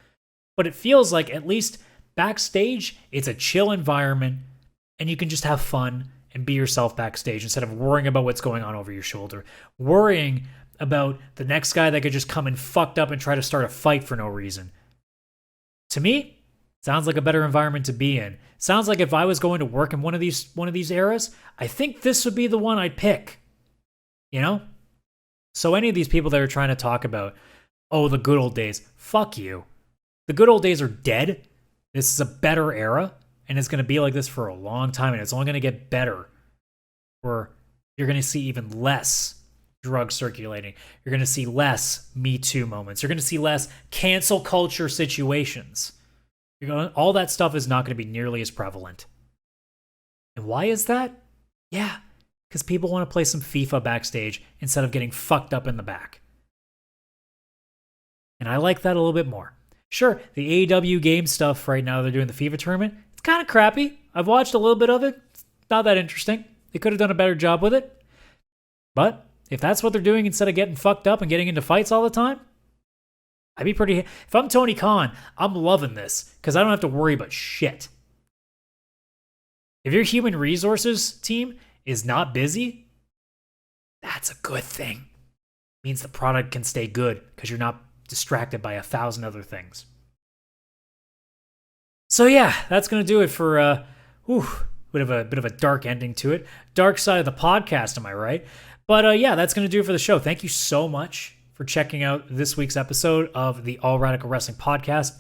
But it feels like at least backstage, it's a chill environment, and you can just have fun and be yourself backstage instead of worrying about what's going on over your shoulder, worrying about the next guy that could just come in fucked up and try to start a fight for no reason. To me, sounds like a better environment to be in. Sounds like if I was going to work in one of these eras, I think this would be the one I'd pick. You know? So any of these people that are trying to talk about, oh, the good old days, fuck you. The good old days are dead. This is a better era, and it's going to be like this for a long time, and it's only going to get better. Where you're going to see even less drugs circulating. You're going to see less Me Too moments. You're going to see less cancel culture situations. All that stuff is not going to be nearly as prevalent. And why is that? Yeah, because people want to play some FIFA backstage instead of getting fucked up in the back. And I like that a little bit more. Sure, the AEW game stuff right now, they're doing the FIFA tournament. It's kind of crappy. I've watched a little bit of it. It's not that interesting. They could have done a better job with it. But if that's what they're doing instead of getting fucked up and getting into fights all the time, I'd be pretty... If I'm Tony Khan, I'm loving this because I don't have to worry about shit. If your human resources team is not busy, that's a good thing. It means the product can stay good because you're not distracted by 1,000 other things. So yeah, that's going to do it for bit of a dark ending to it. Dark side of the podcast, am I right? But yeah, that's going to do it for the show. Thank you so much for checking out this week's episode of the All Radical Wrestling Podcast.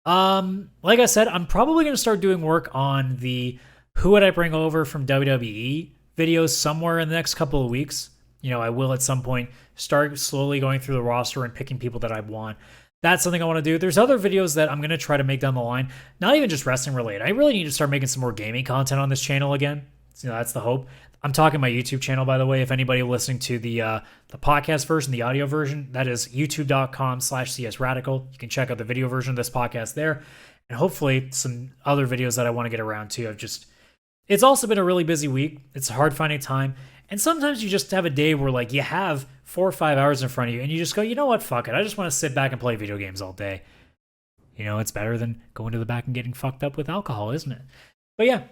Like I said, I'm probably going to start doing work on the Who Would I Bring Over from WWE videos somewhere in the next couple of weeks. You know, I will at some point start slowly going through the roster and picking people that I want. That's something I want to do. There's other videos that I'm going to try to make down the line. Not even just wrestling related. I really need to start making some more gaming content on this channel again. So, that's the hope. I'm talking my YouTube channel, by the way. If anybody listening to the podcast version, the audio version, that is youtube.com/csradical. You can check out the video version of this podcast there. And hopefully some other videos that I want to get around to. It's also been a really busy week. It's hard finding time. And sometimes you just have a day where like you have 4 or 5 hours in front of you and you just go, you know what, fuck it. I just want to sit back and play video games all day. You know, it's better than going to the back and getting fucked up with alcohol, isn't it? But yeah,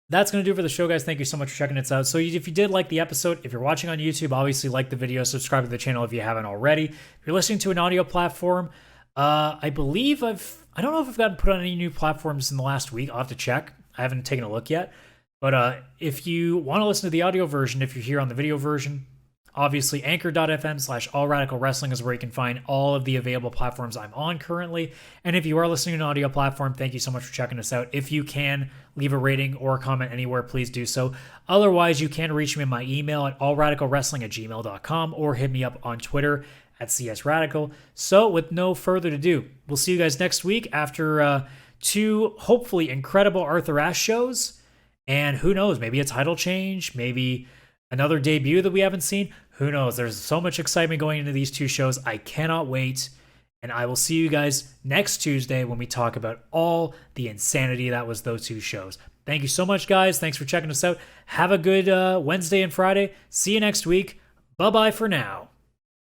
that's going to do it for the show, guys. Thank you so much for checking it out. So if you did like the episode, if you're watching on YouTube, obviously like the video, subscribe to the channel if you haven't already. If you're listening to an audio platform, I believe I don't know if I've gotten put on any new platforms in the last week. I'll have to check. I haven't taken a look yet. But if you want to listen to the audio version, if you're here on the video version, obviously anchor.fm/allradicalwrestling is where you can find all of the available platforms I'm on currently. And if you are listening to an audio platform, thank you so much for checking us out. If you can leave a rating or a comment anywhere, please do so. Otherwise, you can reach me in my email at allradicalwrestling@gmail.com or hit me up on Twitter at csradical. So with no further ado, we'll see you guys next week after 2 hopefully incredible Arthur Ashe shows. And who knows, maybe a title change, maybe another debut that we haven't seen. Who knows? There's so much excitement going into these 2 shows. I cannot wait. And I will see you guys next Tuesday when we talk about all the insanity that was those 2 shows. Thank you so much, guys. Thanks for checking us out. Have a good Wednesday and Friday. See you next week. Bye-bye for now.